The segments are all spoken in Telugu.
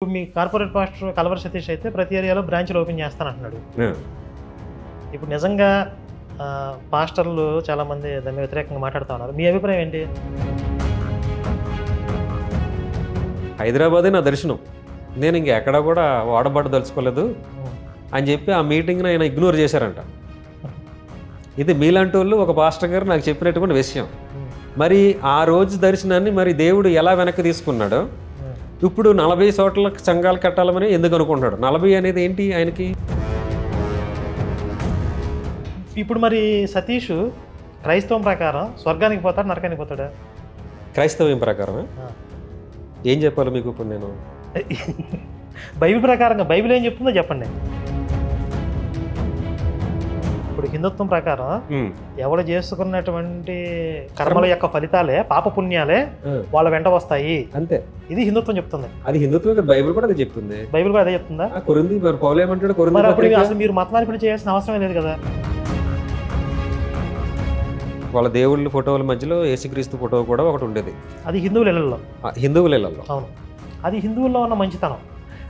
మీ కార్పొరేట్ పాస్టర్ కలవర సతీష్ అయితే ప్రతి ఏరియాలో బ్రాంచ్లు ఓపెన్ చేస్తానంటున్నాడు. ఇప్పుడు నిజంగా పాస్టర్లు చాలామంది దాని వ్యతిరేకంగా మాట్లాడుతూ ఉన్నారు. మీ అభిప్రాయం ఏంటి? హైదరాబాదే నా దర్శనం, నేను ఇంకెక్కడా కూడా వాడబడదలుచుకోలేదు అని చెప్పి ఆ మీటింగ్ని ఆయన ఇగ్నోర్ చేశారంట. ఇది మీలాంటి వాళ్ళు ఒక పాస్టర్ గారు నాకు చెప్పినటువంటి విషయం. మరి ఆ రోజు దర్శనాన్ని మరి దేవుడు ఎలా వెనక్కి తీసుకున్నాడో ఇప్పుడు 40 చోట్ల సంఘాలు కట్టాలని ఎందుకు అనుకుంటున్నాడు? 40 అనేది ఏంటి ఆయనకి? ఇప్పుడు మరి సతీష్ క్రైస్తవం ప్రకారం స్వర్గానికి పోతాడు, నరకానికి పోతాడా? క్రైస్తవం ప్రకారం ఏం చెప్పాలి మీకు? ఇప్పుడు నేను బైబిల్ ప్రకారంగా బైబిల్ ఏం చెప్తుందో చెప్పండి. ఇప్పుడు హిందుత్వం ప్రకారం ఎవరు చేసుకున్నటువంటి కర్మల యొక్క ఫలితాలే, పాప పుణ్యాలే వాళ్ళ వెంట వస్తాయి అంతే. ఇది హిందుత్వం చెప్తుంది. అది హిందుత్వం, బైబిల్ కూడా అదే చెప్తుంది. బైబిల్ కూడా అదే చెప్తుందా? కొరింథీ పౌలు ఏమంటాడు? కొరింథీ అప్పుడు అసలు మీరు మత మార్పిడి చేయాల్సిన అవసరమే లేదు కదా. వాళ్ళ దేవుళ్ళ ఫోటోల మధ్యలో యేసుక్రీస్తు ఫోటో కూడా ఒకటి ఉండేది. అది హిందువుల ఇళ్లలో. హిందువుల ఇళ్లలో. అవును, అది హిందువుల్లో ఉన్న మంచితనం.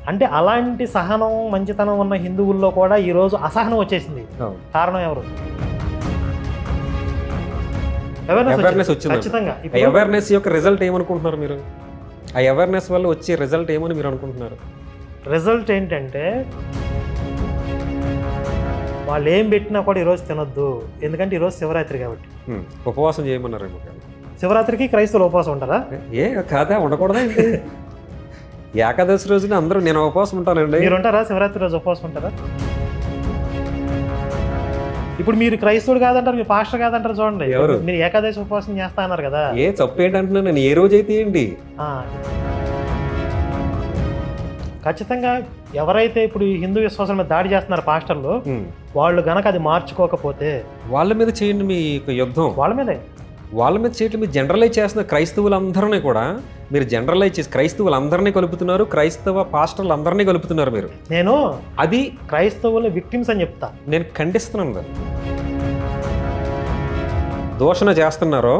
అంటే అలాంటి సహనం, మంచితనం ఉన్న హిందువుల్లో కూడా ఈరోజు అసహనం వచ్చేసింది. కారణం ఎవరు? అవేర్నెస్ వచ్చింది. ఖచ్చితంగా. అవేర్నెస్ యొక్క రిజల్ట్ ఏమనుకుంటున్నారు మీరు? ఆ అవేర్నెస్ వల్ల వచ్చే రిజల్ట్ ఏమని మీరు అనుకుంటున్నారు? రిజల్ట్ ఏంటంటే వాళ్ళు ఏం పెట్టినా కూడా ఈరోజు తినొద్దు, ఎందుకంటే ఈరోజు శివరాత్రి కాబట్టి. ఉపవాసం చేయమన్నారు. శివరాత్రికి క్రైస్తవులు ఉపవాసం ఉంటారా? కాదా, ఉండకూడదా? ఏకాదశి రోజున అందరూ నేను ఉపవాసం ఉంటానండి. మీరు ఉంటారా శివరాత్రి రోజు ఉపవాసం ఉంటారా? ఇప్పుడు మీరు క్రైస్తవుడు కాదంటారు, మీ పాస్టర్ కాదంటారు. చూడండి, మీరు ఏకాదశి ఉపవాసం చేస్తా అన్నారు కదా. ఏ తప్పు ఏంటంటున్నా నేను? ఏ రోజు అయితే ఏంటి? ఖచ్చితంగా ఎవరైతే ఇప్పుడు ఈ హిందూ విశ్వాసాల మీద దాడి చేస్తున్నారు పాస్టర్లు, వాళ్ళు గనక అది మార్చుకోకపోతే వాళ్ళ మీద చేయండి మీ యుద్ధం. వాళ్ళ మీద చేయటం. మీరు జనరలైజ్ చేస్తున్న క్రైస్తవులందరినీ కూడా మీరు జనరలైజ్ చేసి క్రైస్తవులందరినీ కలుపుతున్నారు, క్రైస్తవ పాస్టర్లు అందరినీ కలుపుతున్నారు మీరు. నేను అది క్రైస్తవులు విక్టిమ్స్ అని చెప్తా. నేను ఖండిస్తున్నాను. దూషణ చేస్తున్నారో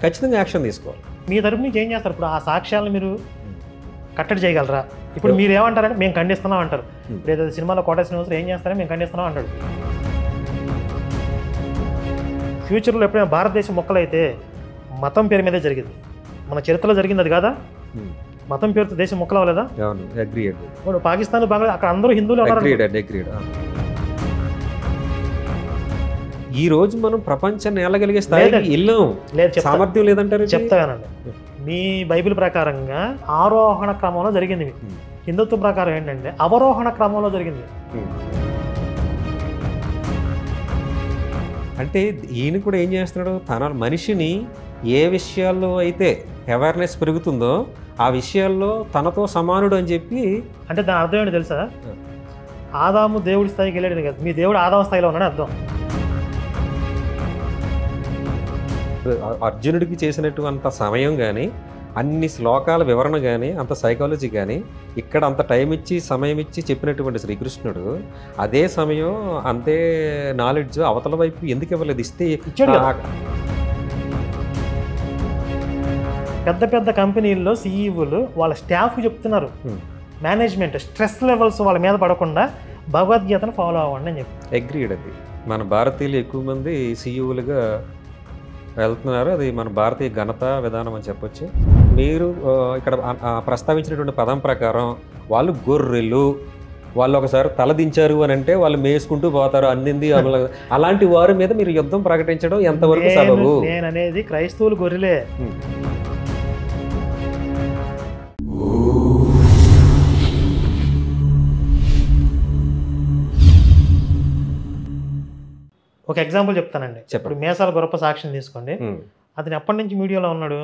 ఖచ్చితంగా యాక్షన్ తీసుకోవాలి. మీ తరపు నుంచి ఏం చేస్తారు? ఇప్పుడు ఆ సాక్ష్యాలను మీరు కట్టడి చేయగలరా? ఇప్పుడు మీరు ఏమంటారంటే మేము ఖండిస్తున్నాం అంటారు. ఇప్పుడు ఏదో సినిమాలో కోట శ్రీనివాసరావు ఏం చేస్తారని మేము ఖండిస్తున్నాం అంటాడు. ఫ్యూచర్లో ఎప్పుడైనా భారతదేశం మొక్కలైతే మతం పేరు మీదే జరిగింది. మన చరిత్రలో జరిగింది అది కాదా? మతం పేరుతో దేశం మొక్కలు అవ్వలేదా? ఇప్పుడు పాకిస్తాన్, బంగ్లాదేశ్ అక్కడ అందరూ హిందువులు ఉన్నారు. ఈ రోజు మనం ప్రపంచాన్ని ఏలగలిగే స్థాయికి వెళ్ళాం. సామర్థ్యం లేదంటారు. చెప్తానండి, మీ బైబిల్ ప్రకారంగా ఆరోహణ క్రమంలో జరిగింది. హిందుత్వం ప్రకారం ఏంటంటే అవరోహణ క్రమంలో జరిగింది. అంటే ఈయన కూడా ఏం చేస్తున్నాడు? తన మనిషిని ఏ విషయాల్లో అయితే అవేర్నెస్ పెరుగుతుందో ఆ విషయాల్లో తనతో సమానుడు అని చెప్పి. అంటే దాని అర్థం ఏంటి తెలుసా? ఆదాము దేవుడి స్థాయికి వెళ్ళాడు కదా, మీ దేవుడు ఆదాము స్థాయిలో ఉన్నాడు అర్థం. అర్జునుడికి చేసినటువంటి సమయం కానీ, అన్ని శ్లోకాల వివరణ కానీ, అంత సైకాలజీ కానీ, ఇక్కడ అంత టైం ఇచ్చి సమయం ఇచ్చి చెప్పినటువంటి శ్రీకృష్ణుడు అదే సమయం అంతే నాలెడ్జ్ అవతల వైపు ఎందుకు ఇవ్వలేదు? ఇస్తే పెద్ద పెద్ద కంపెనీల్లో సీఈఓలు వాళ్ళ స్టాఫ్ చెప్తున్నారు, మేనేజ్మెంట్ స్ట్రెస్ లెవెల్స్ వాళ్ళ మీద పడకుండా భగవద్గీతను ఫాలో అవ్వండి అని చెప్పి. అగ్రీడ్. అది మన భారతీయులు ఎక్కువ మంది సీఈఓలుగా వెళ్తున్నారు. అది మన భారతీయ ఘనత విధానం అని చెప్పొచ్చు. మీరు ఇక్కడ ప్రస్తావించినటువంటి పదం ప్రకారం వాళ్ళు గొర్రెలు, వాళ్ళు ఒకసారి తలదించారు అని అంటే వాళ్ళు మేసుకుంటూ పోతారు అందింది. అలాంటి వారి మీద మీరు యుద్ధం ప్రకటించడం ఎంతవరకు సబబు? నేను అనేది క్రైస్తవులు గొర్రెలే. ఒక ఎగ్జాంపుల్ చెప్తానండి. ఇప్పుడు మేసాల గొప్ప సాక్ష్యం తీసుకోండి. అతను ఎప్పటి నుంచి మీడియాలో ఉన్నాడు?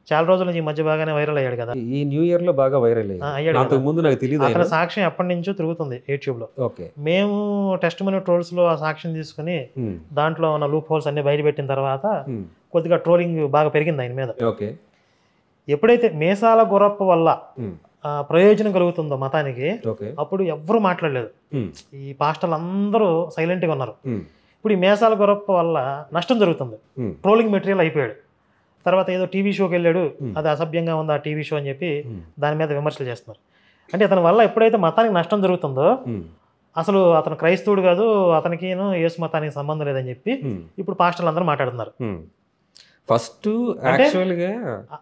చాలా రోజుల నుంచి ఈ మధ్య బాగానే వైరల్ అయ్యాడు కదా. ఈ న్యూ ఇయర్ లో బాగా వైరల్ అయ్యాడు. ముందు నాకు తెలియదు. అతని సాక్ష్యం ఎప్పటి నుంచో తిరుగుతుంది యూట్యూబ్ లో. మేము టెస్ట్ మనీ ట్రోల్స్ లో ఆ సాక్ష్యం తీసుకుని దాంట్లో ఉన్న లూప్ హోల్స్ అన్ని బయట పెట్టిన తర్వాత కొద్దిగా ట్రోలింగ్ బాగా పెరిగింది ఆయన మీద. ఎప్పుడైతే మేసాల గొరప్ప వల్ల ప్రయోజనం కలుగుతుందో మతానికి, అప్పుడు ఎవ్వరూ మాట్లాడలేదు. ఈ పాస్టర్లు అందరూ సైలెంట్గా ఉన్నారు. ఇప్పుడు ఈ మేసాల గొరప్ప వల్ల నష్టం జరుగుతుంది. ట్రోలింగ్ మెటీరియల్ అయిపోయాడు. తర్వాత ఏదో టీవీ షోకి వెళ్ళాడు, అది అసభ్యంగా ఉంది ఆ టీవీ షో అని చెప్పి దాని మీద విమర్శలు చేస్తున్నారు. అంటే అతని వల్ల ఎప్పుడైతే మతానికి నష్టం జరుగుతుందో అసలు అతను క్రైస్తవుడు కాదు, అతనికి యేసు మతానికి సంబంధం లేదని చెప్పి ఇప్పుడు పాస్టర్లు అందరూ మాట్లాడుతున్నారు. ఫస్ట్ యాక్చువల్గా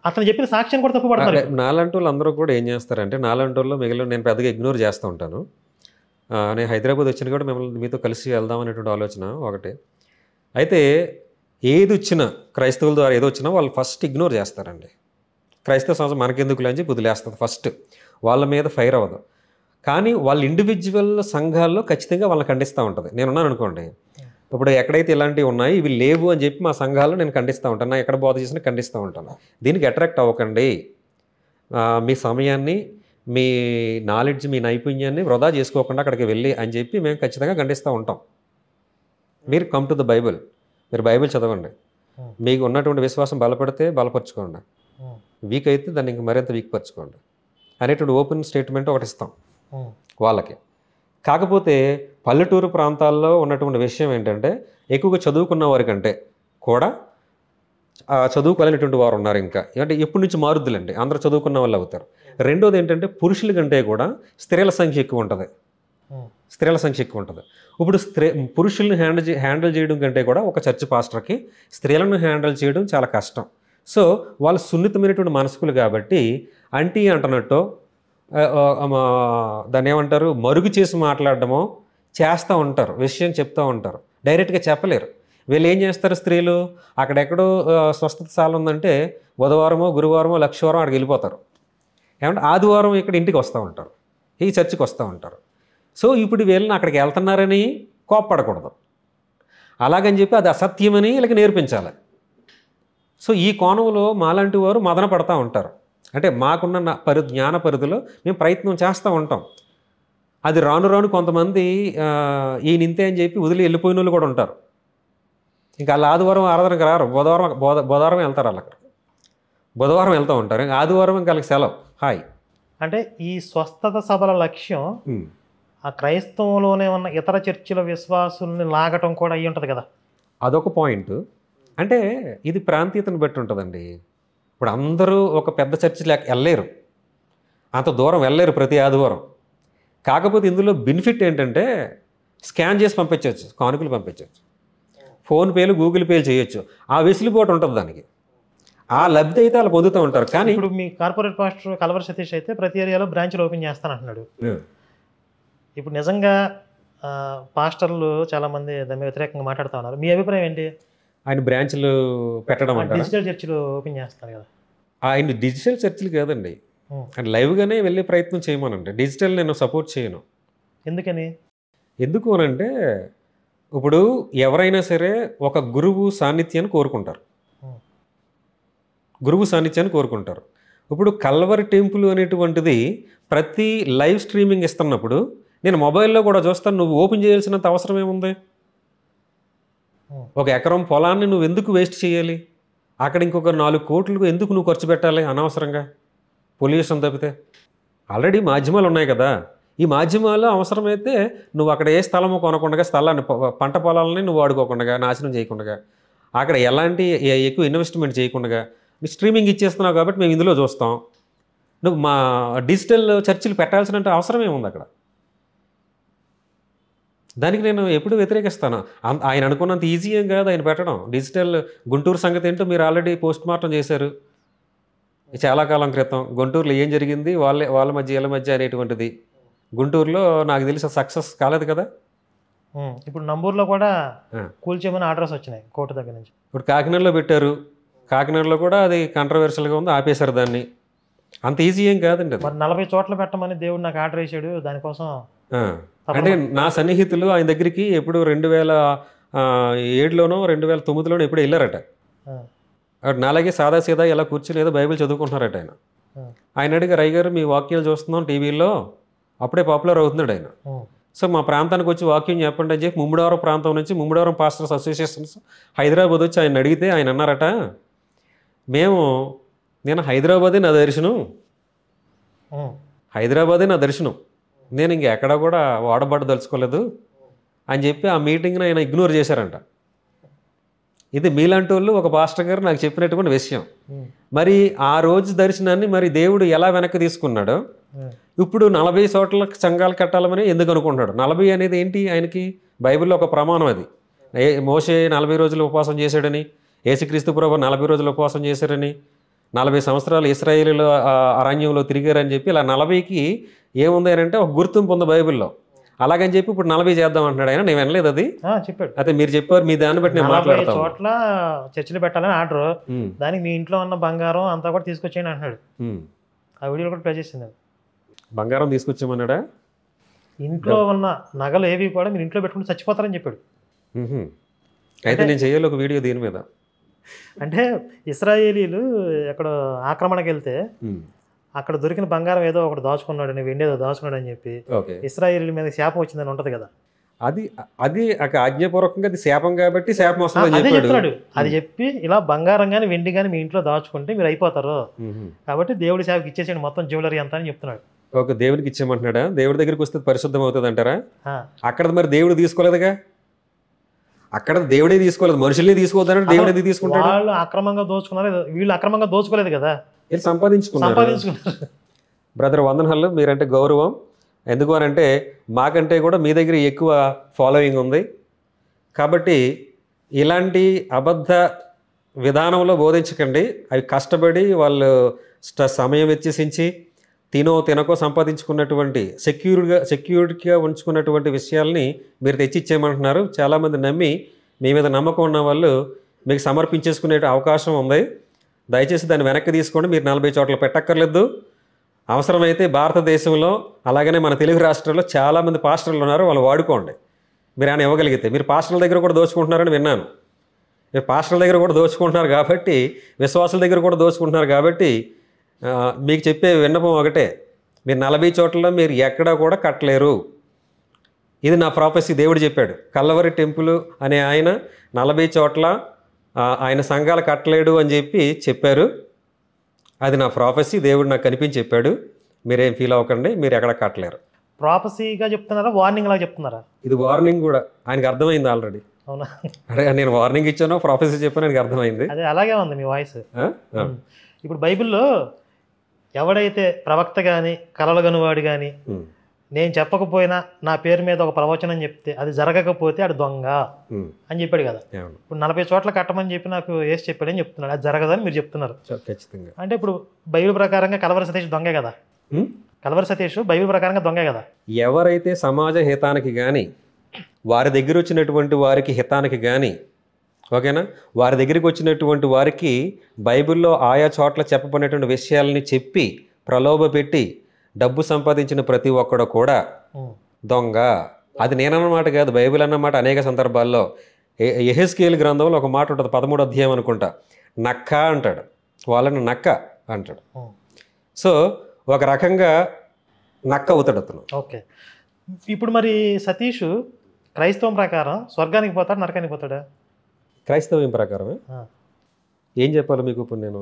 అతను చెప్పిన సాక్ష్యం కూడా తప్పు పడుతున్నారు. నాలాంటి వాళ్ళు అందరూ కూడా ఏం చేస్తారంటే, నాలాంటి వాళ్ళు మిగిలిన నేను పెద్దగా ఇగ్నోర్ చేస్తూ ఉంటాను. నేను హైదరాబాద్ వచ్చిన కూడా మిమ్మల్ని మీతో కలిసి వెళ్దాం అనేటువంటి ఆలోచన ఒకటి. అయితే ఏది వచ్చినా క్రైస్తవుల ద్వారా ఏదో వచ్చినా వాళ్ళు ఫస్ట్ ఇగ్నోర్ చేస్తారండి. క్రైస్తవ సంస్థ మనకెందుకులే అని చెప్పి వదిలేస్తుంది ఫస్ట్, వాళ్ళ మీద ఫైర్ అవ్వదు. కానీ వాళ్ళ ఇండివిజువల్ సంఘాల్లో ఖచ్చితంగా వాళ్ళని ఖండిస్తూ ఉంటుంది. నేనున్నాను అనుకోండి, ఇప్పుడు ఎక్కడైతే ఇలాంటివి ఉన్నాయి ఇవి లేవు అని చెప్పి మా సంఘాల్లో నేను ఖండిస్తూ ఉంటాను, నా ఎక్కడ బోధ చేసినా ఖండిస్తూ ఉంటాను. దీనికి అట్రాక్ట్ అవ్వకండి, మీ సమయాన్ని, మీ నాలెడ్జ్, మీ నైపుణ్యాన్ని వృధా చేసుకోకుండా అక్కడికి వెళ్ళి అని చెప్పి మేము ఖచ్చితంగా ఖండిస్తూ ఉంటాం. మీరు కమ్ టు ద బైబిల్, మీరు బైబిల్ చదవండి, మీకు ఉన్నటువంటి విశ్వాసం బలపడితే బలపరచుకోండి, వీక్ అయితే దాన్ని ఇంక మరింత వీక్ పరచుకోండి అనేటువంటి ఓపెన్ స్టేట్మెంట్ ఒకటి ఇస్తాం వాళ్ళకి. కాకపోతే పల్లెటూరు ప్రాంతాల్లో ఉన్నటువంటి విషయం ఏంటంటే, ఎక్కువగా చదువుకున్న వారి కంటే కూడా చదువుకోలేనటువంటి వారు ఉన్నారు. ఇంకా అంటే ఎప్పటి నుంచి మారుద్దులండి, అందరూ చదువుకున్న వాళ్ళు అవుతారు. రెండోది ఏంటంటే, పురుషుల కంటే కూడా స్త్రీల సంఖ్య ఎక్కువ ఉంటుంది. ఇప్పుడు పురుషుల్ని హ్యాండిల్ చేయడం కంటే కూడా ఒక చర్చ్ పాస్టర్కి స్త్రీలను హ్యాండిల్ చేయడం చాలా కష్టం. సో వాళ్ళు సున్నితమైనటువంటి మనస్కులు కాబట్టి అంటీ అంటున్నట్టు దాన్ని ఏమంటారు, మరుగు చేసి మాట్లాడడమో చేస్తూ ఉంటారు, విషయం చెప్తూ ఉంటారు, డైరెక్ట్గా చెప్పలేరు. వీళ్ళు ఏం చేస్తారు, స్త్రీలు అక్కడెక్కడో స్వస్థత శాల ఉందంటే బుధవారమో గురువారమో లక్షవారం అక్కడికి వెళ్ళిపోతారు. ఏమంటే ఆదివారం ఇక్కడ ఇంటికి వస్తూ ఉంటారు, ఈ చర్చికి వస్తూ ఉంటారు. సో ఇప్పుడు వీళ్ళని అక్కడికి వెళ్తున్నారని కోప్పడకూడదు, అలాగని చెప్పి అది అసత్యమని వీళ్ళకి నేర్పించాలి. సో ఈ కోణంలో మాలాంటి వారు మదన పడతా ఉంటారు. అంటే మాకున్న జ్ఞాన పరిధిలో మేము ప్రయత్నం చేస్తూ ఉంటాం. అది రాను రాను కొంతమంది ఈయన ఇంతే అని చెప్పి వదిలి వెళ్ళిపోయిన వాళ్ళు కూడా ఉంటారు. ఇంకా వాళ్ళు ఆదివారం ఆరాధనకు రారు, బుధవారం వెళ్తారు, వాళ్ళకి బుధవారం వెళ్తూ ఉంటారు, ఇంకా ఆదివారం ఇంకా వాళ్ళకి సెలవు, హాయ్. అంటే ఈ స్వస్థత సభల లక్ష్యం ఆ క్రైస్తవంలోనే ఉన్న ఇతర చర్చిల విశ్వాసుల్ని లాగటం కూడా అయ్యి ఉంటుంది కదా. అదొక పాయింట్. అంటే ఇది ప్రాంతీయతను బట్టి ఉంటుందండి. ఇప్పుడు అందరూ ఒక పెద్ద చర్చి వెళ్ళలేరు, అంత దూరం వెళ్ళలేరు ప్రతి ఆదివారం. కాకపోతే ఇందులో బెనిఫిట్ ఏంటంటే, స్కాన్ చేసి పంపించవచ్చు, కానుకలు పంపించవచ్చు, ఫోన్పేలు గూగుల్ పేలు చేయొచ్చు. ఆ వెసులుబాటు ఉంటుంది దానికి, ఆ లబ్ధి అయితే వాళ్ళు పొందుతూ ఉంటారు. కానీ ఇప్పుడు మీ కార్పొరేట్ పాస్టర్ కలవరి సతీష్ అయితే ప్రతి ఏరియాలో బ్రాంచ్లు ఓపెన్ చేస్తానంటున్నాడు. ఇప్పుడు నిజంగా పాస్టర్లు చాలామంది దాని మీద వ్యతిరేకంగా మాట్లాడుతూ ఉన్నారు. మీ అభిప్రాయం ఏంటి? ఆయన బ్రాంచ్లు పెట్టడం అంటే డిజిటల్ చర్చిలు ఓపెన్ చేస్తారు కదా. ఆయన డిజిటల్ చర్చిలు కాదండి, ఆయన లైవ్గానే వెళ్ళే ప్రయత్నం చేయమనండి. డిజిటల్ నేను సపోర్ట్ చేయను. ఎందుకని? ఎందుకు అనంటే, ఇప్పుడు ఎవరైనా సరే ఒక గురువు సాన్నిధ్యాన్ని కోరుకుంటారు, ఇప్పుడు కల్వరి టెంపుల్ అనేటువంటిది ప్రతి లైవ్ స్ట్రీమింగ్ ఇస్తున్నప్పుడు నేను మొబైల్లో కూడా చూస్తాను, నువ్వు ఓపెన్ చేయాల్సినంత అవసరం ఏముంది? ఒక ఎకరం పొలాన్ని నువ్వు ఎందుకు వేస్ట్ చేయాలి? అక్కడ ఇంకొక 4 కోట్లు ఎందుకు నువ్వు ఖర్చు పెట్టాలి అనవసరంగా, పొల్యూషన్ తప్పితే? ఆల్రెడీ మాధ్యమాలు ఉన్నాయి కదా, ఈ మాధ్యమాలు అవసరమైతే నువ్వు అక్కడ ఏ స్థలము కొనకుండా, స్థలాన్ని పంట పొలాలని నువ్వు వాడుకోకుండా, నాశనం చేయకుండా, అక్కడ ఎలాంటి ఎక్కువ ఇన్వెస్ట్మెంట్ చేయకుండా స్ట్రీమింగ్ ఇచ్చేస్తున్నావు కాబట్టి మేము ఇందులో చూస్తాం. నువ్వు మా డిజిటల్ చర్చిలు పెట్టాల్సిన అవసరం ఏముంది అక్కడ? దానికి నేను ఎప్పుడు వ్యతిరేకిస్తాను. ఆయన అనుకున్నంత ఈజీ ఏం కాదు ఆయన పెట్టడం. డిజిటల్ గుంటూరు సంగతి ఏంటో మీరు ఆల్రెడీ పోస్ట్ మార్టం చేశారు చాలా కాలం క్రితం. గుంటూరులో ఏం జరిగింది, వాళ్ళ మధ్య వీళ్ళ మధ్య అనేటువంటిది గుంటూరులో నాకు తెలిసి సక్సెస్ కాలేదు కదా. ఇప్పుడు నంబూరులో కూడా కూల్చేమని ఆర్డర్స్ వచ్చినాయి కోర్టు దగ్గర నుంచి. ఇప్పుడు కాకినాడలో పెట్టారు, కాకినాడలో కూడా అది కంట్రవర్షియల్గా ఉంది, ఆపేశారు దాన్ని. అంత ఈజీ ఏం కాదండి. మరి 40 చోట్ల పెట్టమని దేవుడు నాకు ఆర్డర్ వేసాడు, దానికోసం. అంటే నా సన్నిహితులు ఆయన దగ్గరికి ఎప్పుడు 2007లోనో 2009లోనో ఎప్పుడు వెళ్ళారట. నాలాగే సాదాసీదా ఇలా కూర్చుని ఏదో బైబిల్ చదువుకుంటున్నారట ఆయన. ఆయన అడిగారు, అయ్య గారు మీ వాక్యాలు చూస్తున్నాం టీవీలో, అప్పుడే పాపులర్ అవుతున్నాడు ఆయన. సో మా ప్రాంతానికి వచ్చి వాక్యం చెప్పండి అని చెప్పి ముమ్మడివరం ప్రాంతం నుంచి ముమ్మడివరం పాస్టర్స్ అసోసియేషన్స్ హైదరాబాద్ వచ్చి ఆయన అడిగితే ఆయన అన్నారట, నేను హైదరాబాదే నా దర్శనం, హైదరాబాదే నా దర్శనం, నేను ఇంకెక్కడ కూడా వాడబడదలుచుకోలేదు అని చెప్పి ఆ మీటింగ్ని ఆయన ఇగ్నోర్ చేశారంట. ఇది మీలాంటి వాళ్ళు ఒక పాస్టర్ గారు నాకు చెప్పినటువంటి విషయం. మరి ఆ రోజు దర్శనాన్ని మరి దేవుడు ఎలా వెనక్కి తీసుకున్నాడో ఇప్పుడు 40 చోట్ల సంఘాలు కట్టాలని ఎందుకు అనుకుంటున్నాడు? 40 అనేది ఏంటి ఆయనకి? బైబిల్లో ఒక ప్రమాణం అది. మోషే 40 రోజులు ఉపవాసం చేశాడని, యేసుక్రీస్తు ప్రభు 40 రోజులు ఉపవాసం చేశారని, 40 సంవత్సరాలు ఇశ్రాయేలీల అరణ్యంలో తిరిగారని చెప్పి ఇలా 40కి ఏముంది అని అంటే ఒక గుర్తింపు ఉంది బైబిల్లో. అలాగని చెప్పి ఇప్పుడు 40 చేద్దాం అంటున్నాడు ఆయన. నేను వినలేదు అది చెప్పాడు. అయితే మీరు చెప్పారు, మీ దాన్ని బట్టి నేను మాట్లాడతాను. చోట్ల చర్చిలు పెట్టాలని ఆర్డర్, దానికి మీ ఇంట్లో ఉన్న బంగారం అంతా కూడా తీసుకొచ్చేయండి అంటున్నాడు. ఆ వీడియో కూడా ప్లే చేసింది. బంగారం తీసుకొచ్చామన్నాడా? ఇంట్లో ఉన్న నగలు ఏవి కూడా మీరు ఇంట్లో పెట్టుకుని చచ్చిపోతారని చెప్పాడు. అయితే నేను చేయాలి ఒక వీడియో దీని మీద. అంటే ఇశ్రాయేలీలు ఎక్కడ ఆక్రమణకి వెళ్తే అక్కడ దొరికిన బంగారం ఏదో ఒకటి దాచుకున్నాడు, వెండి ఏదో దాచుకున్నాడు అని చెప్పి ఇశ్రాయేలీల మీద శాపం వచ్చిందని ఉంటది కదా. అది అది ఆజ్ఞాపూర్వకంగా అది శాపం కాబట్టి శాపం వస్తుందని చెప్పాడు. అది చెప్పి ఇలా బంగారం కానీ వెండి కానీ మీ ఇంట్లో దాచుకుంటే మీరు అయిపోతారు, కాబట్టి దేవుడి శాపకి ఇచ్చేసేయండి మొత్తం జ్యువెలరీ అంతా అని చెప్తున్నాడు. ఓకే, దేవుడికి ఇచ్చేయమంటున్నాడా? దేవుడి దగ్గరికి వస్తే పరిశుద్ధం అవుతుంది అంటారా? అక్కడ మరి దేవుడు తీసుకోలేదుగా, అక్కడ దేవుడే తీసుకోలేదు, మనుషులే తీసుకోవద్దని దేవుడు ఎందుకు తీసుకుంటాడు? వాళ్ళు అక్రమంగా దోచుకున్నారు, వీళ్ళు అక్రమంగా దోచుకోలేదు కదా, సంపాదించుకున్నారు. బ్రదర్ వందనాలు, మీరంటే గౌరవం. ఎందుకు అని అంటే మాకంటే కూడా మీ దగ్గర ఎక్కువ ఫాలోయింగ్ ఉంది, కాబట్టి ఇలాంటి అబద్ధ విధానంలో బోధించకండి. అవి కష్టపడి వాళ్ళు సమయం వెచ్చించి తినకో సంపాదించుకున్నటువంటి సెక్యూరిటీగా ఉంచుకున్నటువంటి విషయాల్ని మీరు తెచ్చిచ్చేయమంటున్నారు. చాలామంది నమ్మి మీ మీద నమ్మకం ఉన్న వాళ్ళు మీకు సమర్పించేసుకునే అవకాశం ఉంది. దయచేసి దాన్ని వెనక్కి తీసుకోండి. మీరు 40 చోట్ల పెట్టక్కర్లేదు. అవసరమైతే భారతదేశంలో అలాగనే మన తెలుగు రాష్ట్రాల్లో చాలామంది పాస్టర్లు ఉన్నారు, వాళ్ళు వాడుకోండి. మీరు ఆయన ఇవ్వగలిగితే. మీరు పాస్టర్ల దగ్గర కూడా దోచుకుంటున్నారని విన్నాను. మీరు పాస్టర్ల దగ్గర కూడా దోచుకుంటున్నారు కాబట్టి, విశ్వాసుల దగ్గర కూడా దోచుకుంటున్నారు కాబట్టి మీకు చెప్పే విన్నపం ఒకటే, మీరు 40 చోట్ల మీరు ఎక్కడా కూడా కట్టలేరు. ఇది నా ప్రాఫెసీ. దేవుడు చెప్పాడు, కల్వరి టెంపుల్ అనే ఆయన 40 చోట్ల ఆయన సంఘాలు కట్టలేడు అని చెప్పారు. అది నా ప్రాఫెసీ. దేవుడు నాకు కనిపించి చెప్పాడు. మీరేం ఫీల్ అవ్వకండి, మీరు ఎక్కడ కట్టలేరు. ప్రాఫెసీగా చెప్తున్నారా, వార్నింగ్ లాగా చెప్తున్నారా? ఇది వార్నింగ్ కూడా. ఆయనకు అర్థమైంది ఆల్రెడీ. అవునా? అరే నేను వార్నింగ్ ఇచ్చాను, ప్రాఫెసీ చెప్పాను, ఆయనకు అర్థమైంది. అదే అలాగే ఉంది మీ వాయిస్. ఇప్పుడు బైబిల్లో ఎవడైతే ప్రవక్త కానీ కలలు గనువాడు కానీ నేను చెప్పకపోయినా నా పేరు మీద ఒక ప్రవచనం చెప్తే అది జరగకపోతే అది దొంగ అని చెప్పాడు కదా. ఇప్పుడు 40 చోట్ల కట్టమని చెప్పి నాకు వేసి చెప్పాడని చెప్తున్నాడు, అది జరగదని మీరు చెప్తున్నారు. ఖచ్చితంగా. అంటే ఇప్పుడు బైబిల్ ప్రకారంగా కలవరి సతీష్ దొంగే కదా. కలవరి సతీష్ బైబిల్ ప్రకారంగా దొంగే కదా. ఎవరైతే సమాజ హితానికి కానీ వారి దగ్గర వచ్చినటువంటి వారికి హితానికి కానీ, ఓకేనా, వారి దగ్గరికి వచ్చినటువంటి వారికి బైబిల్లో ఆయా చోట్ల చెప్పబడినటువంటి విషయాలని చెప్పి ప్రలోభ పెట్టి డబ్బు సంపాదించిన ప్రతి ఒక్కడు కూడా దొంగ. అది నేనన్నమాట కాదు, బైబిల్ అన్నమాట. అనేక సందర్భాల్లో యెహెజ్కేలు గ్రంథంలో ఒక మాట ఉంటుంది, 13వ అధ్యాయం అనుకుంటా, నక్క అంటాడు, వాళ్ళని నక్క అంటాడు. సో ఒక రకంగా నక్క అవుతాడు అతను. ఓకే, ఇప్పుడు మరి సతీష్ క్రైస్తవం ప్రకారం స్వర్గానికి పోతాడు, నరకానికి పోతాడా? క్రైస్తవం ప్రకారమే. ఏం చెప్పాలి మీకు ఇప్పుడు నేను?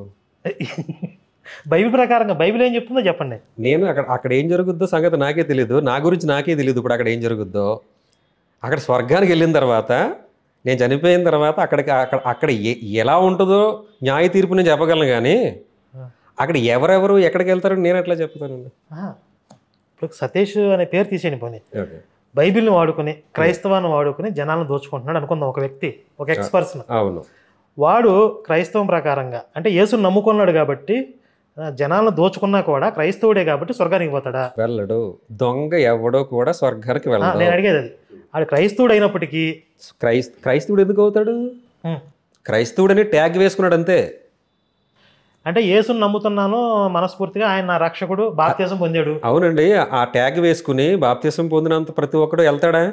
బైబిల్ ప్రకారంగా బైబిల్ ఏం చెప్తుందో చెప్పండి. నేను అక్కడ ఏం జరుగుద్దో సంగతి నాకే తెలియదు, నా గురించి నాకే తెలియదు. ఇప్పుడు అక్కడ ఏం జరుగుద్దో, అక్కడ స్వర్గానికి వెళ్ళిన తర్వాత, నేను చనిపోయిన తర్వాత అక్కడ ఎలా ఉంటుందో న్యాయ తీర్పు నేను చెప్పగలను, కానీ అక్కడ ఎవరెవరు ఎక్కడికి వెళ్తారని నేను ఎట్లా చెప్తానండి? ఇప్పుడు సతీష్ అనే పేరు తీసేయండి పోనీ, బైబిల్ని వాడుకుని క్రైస్తవాన్ని వాడుకుని జనాలను దోచుకుంటున్నాడు అనుకుందాం. ఒక వ్యక్తి, ఒక ఎక్స్పర్సన్. అవును, వాడు క్రైస్తవం ప్రకారంగా అంటే యేసుని నమ్ముకున్నాడు కాబట్టి జనాలను దోచుకున్నా కూడా క్రైస్తవుడే కాబట్టి స్వర్గానికి పోతాడా? వెళ్ళడు. దొంగ ఎవడో కూడా స్వర్గానికి వెళ్ళడు. నేను అడిగేది అది. ఆడు క్రైస్తవుడు అయినప్పటికీ క్రైస్తవుడు ఎందుకు అవుతాడు? క్రైస్తవుడు అని ట్యాగ్ వేసుకున్నాడు అంతే. అంటే యేసుని నమ్ముతున్నాను మనస్ఫూర్తిగా, ఆయన నా రక్షకుడు, బాప్తిసం పొందాడు. అవునండి, ఆ ట్యాగ్ వేసుకుని బాప్తిసం పొందినంత ప్రతి ఒక్కడు వెళ్తాడా?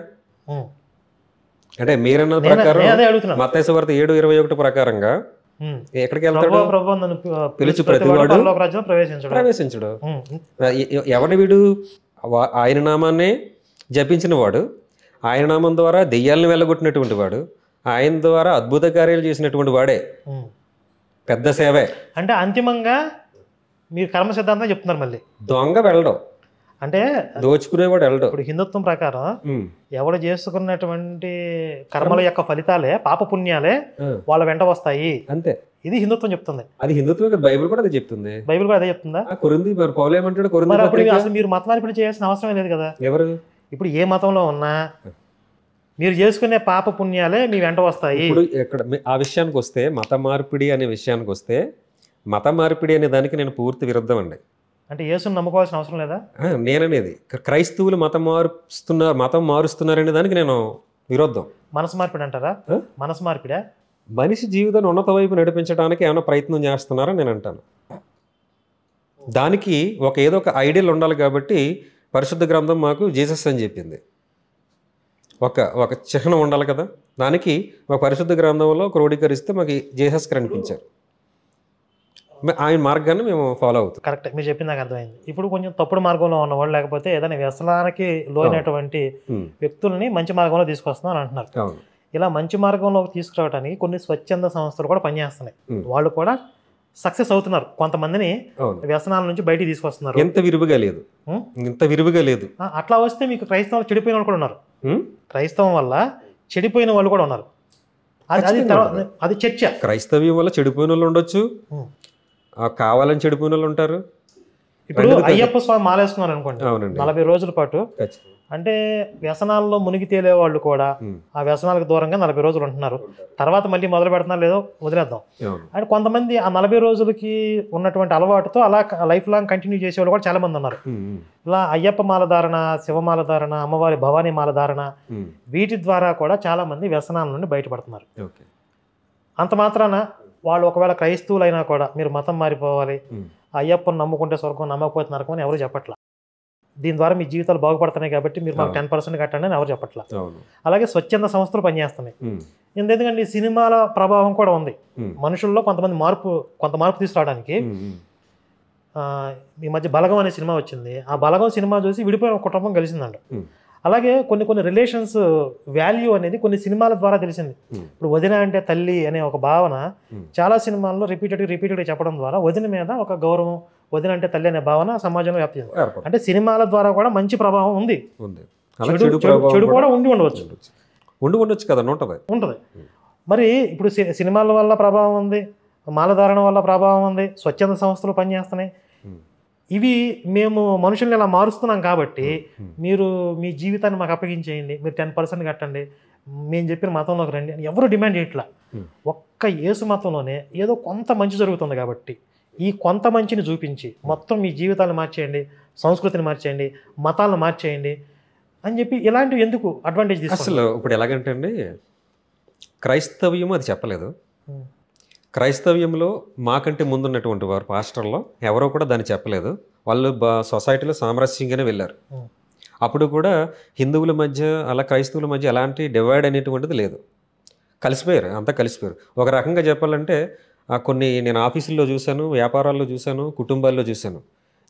అంటే మీరన్న ప్రకారం మత్తయి సువార్త 7:21 ప్రకారంగా ఎక్కడికి వెళ్తాడు? పిలిచి ప్రతివాడు ప్రవేశించడు. ఎవడి వీడు? ఆయన నామాన్ని జపించిన వాడు, ఆయన నామం ద్వారా దెయ్యాలను వెళ్ళగొట్టినటువంటి వాడు, ఆయన ద్వారా అద్భుత కార్యాలు చేసినటువంటి వాడే. పెద్ద సేవే. అంటే అంతిమంగా మీరు కర్మ సిద్ధాంతం చెప్తున్నారు. మళ్ళీ దొంగ వెళ్ళడం అంటే దోచుకునేవాడు వెళ్ళడు. ఇప్పుడు హిందుత్వం ప్రకారం ఎవడు చేసుకున్నటువంటి కర్మల యొక్క ఫలితాలే పాప పుణ్యాలే వాళ్ళ వెంట వస్తాయి అంతే. ఇది హిందుత్వం చెప్తుంది. అది హిందుత్వం, బైబిల్ కూడా అదే చెప్తుంది. బైబిల్ కూడా అదే చెప్తుందా? కొరింది పౌలు ఏమంటాడు, కొరింది అసలు మీరు మత మార్పిడి చేయాల్సిన అవసరం లేదు కదా. ఎవరు ఇప్పుడు ఏ మతంలో ఉన్నా మీరు చేసుకునే పాప పుణ్యాలే మీ వెంట వస్తాయి. ఇప్పుడు ఎక్కడ ఆ విషయానికి వస్తే, మత మార్పిడి అనే విషయానికి వస్తే, మత మార్పిడి అనే దానికి నేను పూర్తి విరుద్ధం అండి. అంటే యేసుని నమ్ముకోవాల్సిన అవసరం లేదా నేననేది? క్రైస్తవులు మతం మారుస్తున్నారనే దానికి నేను విరుద్ధం. మనసు మార్పిడి అంటారా? మనసు మార్పిడా? మనిషి జీవితాన్ని ఉన్నత వైపు నడిపించడానికి ఏమైనా ప్రయత్నం చేస్తున్నారని నేను అంటాను. దానికి ఏదో ఒక ఐడియల్ ఉండాలి. కాబట్టి పరిశుద్ధ గ్రంథం మాకు జీసస్ అని చెప్పింది. ఒక చిహ్నం ఉండాలి కదా. దానికి ఒక పరిశుద్ధ గ్రంథంలో క్రోడీకరిస్తే మాకు జీసస్ కనిపించారు. ఆయన మార్గాన్ని మేము ఫాలో అవుతాం. కరెక్ట్, మీరు చెప్పింది నాకు అర్థమైంది. ఇప్పుడు కొంచెం తప్పుడు మార్గంలో ఉన్నవాళ్ళు, లేకపోతే ఏదైనా వ్యసనానికి లోనటువంటి వ్యక్తుల్ని మంచి మార్గంలో తీసుకొస్తున్నాం అని అంటున్నారు. ఇలా మంచి మార్గంలోకి తీసుకురావడానికి కొన్ని స్వచ్ఛంద సంస్థలు కూడా పనిచేస్తున్నాయి. వాళ్ళు కూడా సక్సెస్ అవుతున్నారు. కొంతమందిని వ్యసనాల నుంచి బయటికి తీసుకొస్తున్నారు. ఎంత విరివిగా లేదు. అట్లా వస్తే మీకు క్రైస్తవం చెడిపోయిన వాళ్ళు కూడా ఉన్నారు. క్రైస్తవం వల్ల చెడిపోయిన వాళ్ళు కూడా ఉన్నారు. అది చర్చ. క్రైస్తవ్యం వల్ల చెడిపోయిన వాళ్ళు ఉండొచ్చు, కావాలని చెడిపోయిన వాళ్ళు ఉంటారు. ఇప్పుడు అయ్యప్ప స్వామి మాలేసుకున్నారు అనుకోండి, 40 రోజుల పాటు. అంటే వ్యసనాల్లో మునిగి తేలే వాళ్ళు కూడా ఆ వ్యసనాలకు దూరంగా 40 రోజులు ఉంటున్నారు. తర్వాత మళ్ళీ మొదలు పెడుతున్నారు, లేదో వదిలేద్దాం. అంటే కొంతమంది ఆ 40 రోజులకి ఉన్నటువంటి అలవాటుతో అలా లైఫ్ లాంగ్ కంటిన్యూ చేసేవాళ్ళు కూడా చాలా మంది ఉన్నారు. ఇలా అయ్యప్ప మాల ధారణ, శివమాల ధారణ, అమ్మవారి భవానీ మాల ధారణ, వీటి ద్వారా కూడా చాలా మంది వ్యసనాల నుండి బయటపడుతున్నారు. అంత మాత్రాన వాళ్ళు ఒకవేళ క్రైస్తవులైనా కూడా మీరు మతం మారిపోవాలి, అయ్యప్పని నమ్ముకుంటే స్వర్గం, నమ్మకపోతే నరకం అని ఎవరు చెప్పట్లా. దీని ద్వారా మీ జీవితాలు బాగుపడుతున్నాయి కాబట్టి మీరు మాకు 10% కట్టండి అని ఎవరు చెప్పట్లా. అలాగే స్వచ్ఛంద సంస్థలు పనిచేస్తున్నాయి. ఎందుకంటే ఈ సినిమాల ప్రభావం కూడా ఉంది మనుషుల్లో. కొంత మార్పు తీసుకురావడానికి ఈ మధ్య బలగం అనే సినిమా వచ్చింది. ఆ బలగం సినిమా చూసి విడిపోయిన ఒక కుటుంబం కలిసిందంట. అలాగే కొన్ని రిలేషన్స్ వాల్యూ అనేది కొన్ని సినిమాల ద్వారా తెలిసింది. ఇప్పుడు వదిన అంటే తల్లి అనే ఒక భావన చాలా సినిమాల్లో రిపీటెడ్గా చెప్పడం ద్వారా వదిన మీద ఒక గౌరవం, వదిన అంటే తల్లి అనే భావన సమాజంలో వ్యాప్తింది. అంటే సినిమాల ద్వారా కూడా మంచి ప్రభావం ఉంది. చెడు కూడా ఉండవచ్చు కదా, ఉంటుంది. మరి ఇప్పుడు సినిమాల వల్ల ప్రభావం ఉంది, మాలధారణ వల్ల ప్రభావం ఉంది, స్వచ్ఛంద సంస్థలు పనిచేస్తున్నాయి. ఇవి మేము మనుషుల్ని ఇలా మారుస్తున్నాం కాబట్టి మీరు మీ జీవితాన్ని మాకు అప్పగించేయండి, మీరు 10% కట్టండి, మేము చెప్పిన మతంలోకి రండి అని ఎవరు డిమాండ్ చేయట్లా. ఒక్క యేసు మతంలోనే ఏదో కొంత మంచి జరుగుతుంది కాబట్టి ఈ కొంత మంచిని చూపించి మొత్తం మీ జీవితాలను మార్చేయండి, సంస్కృతిని మార్చేయండి, మతాలను మార్చేయండి అని చెప్పి ఇలాంటివి ఎందుకు అడ్వాంటేజ్ తీసుకుంటారు? అసలు ఇప్పుడు ఎలాగంటే అండి, క్రైస్తవ్యం అది చెప్పలేదు. క్రైస్తవ్యంలో మాకంటే ముందున్నటువంటి వారు పాస్టర్లో ఎవరో కూడా దాన్ని చెప్పలేదు. వాళ్ళు సొసైటీలో సామరస్యంగానే వెళ్ళారు. అప్పుడు కూడా హిందువుల మధ్య అలా క్రైస్తవుల మధ్య ఎలాంటి డివైడ్ అనేటువంటిది లేదు. కలిసిపోయారు, అంతా కలిసిపోయారు. ఒక రకంగా చెప్పాలంటే నేను ఆఫీసుల్లో చూశాను, వ్యాపారాల్లో చూశాను, కుటుంబాల్లో చూశాను.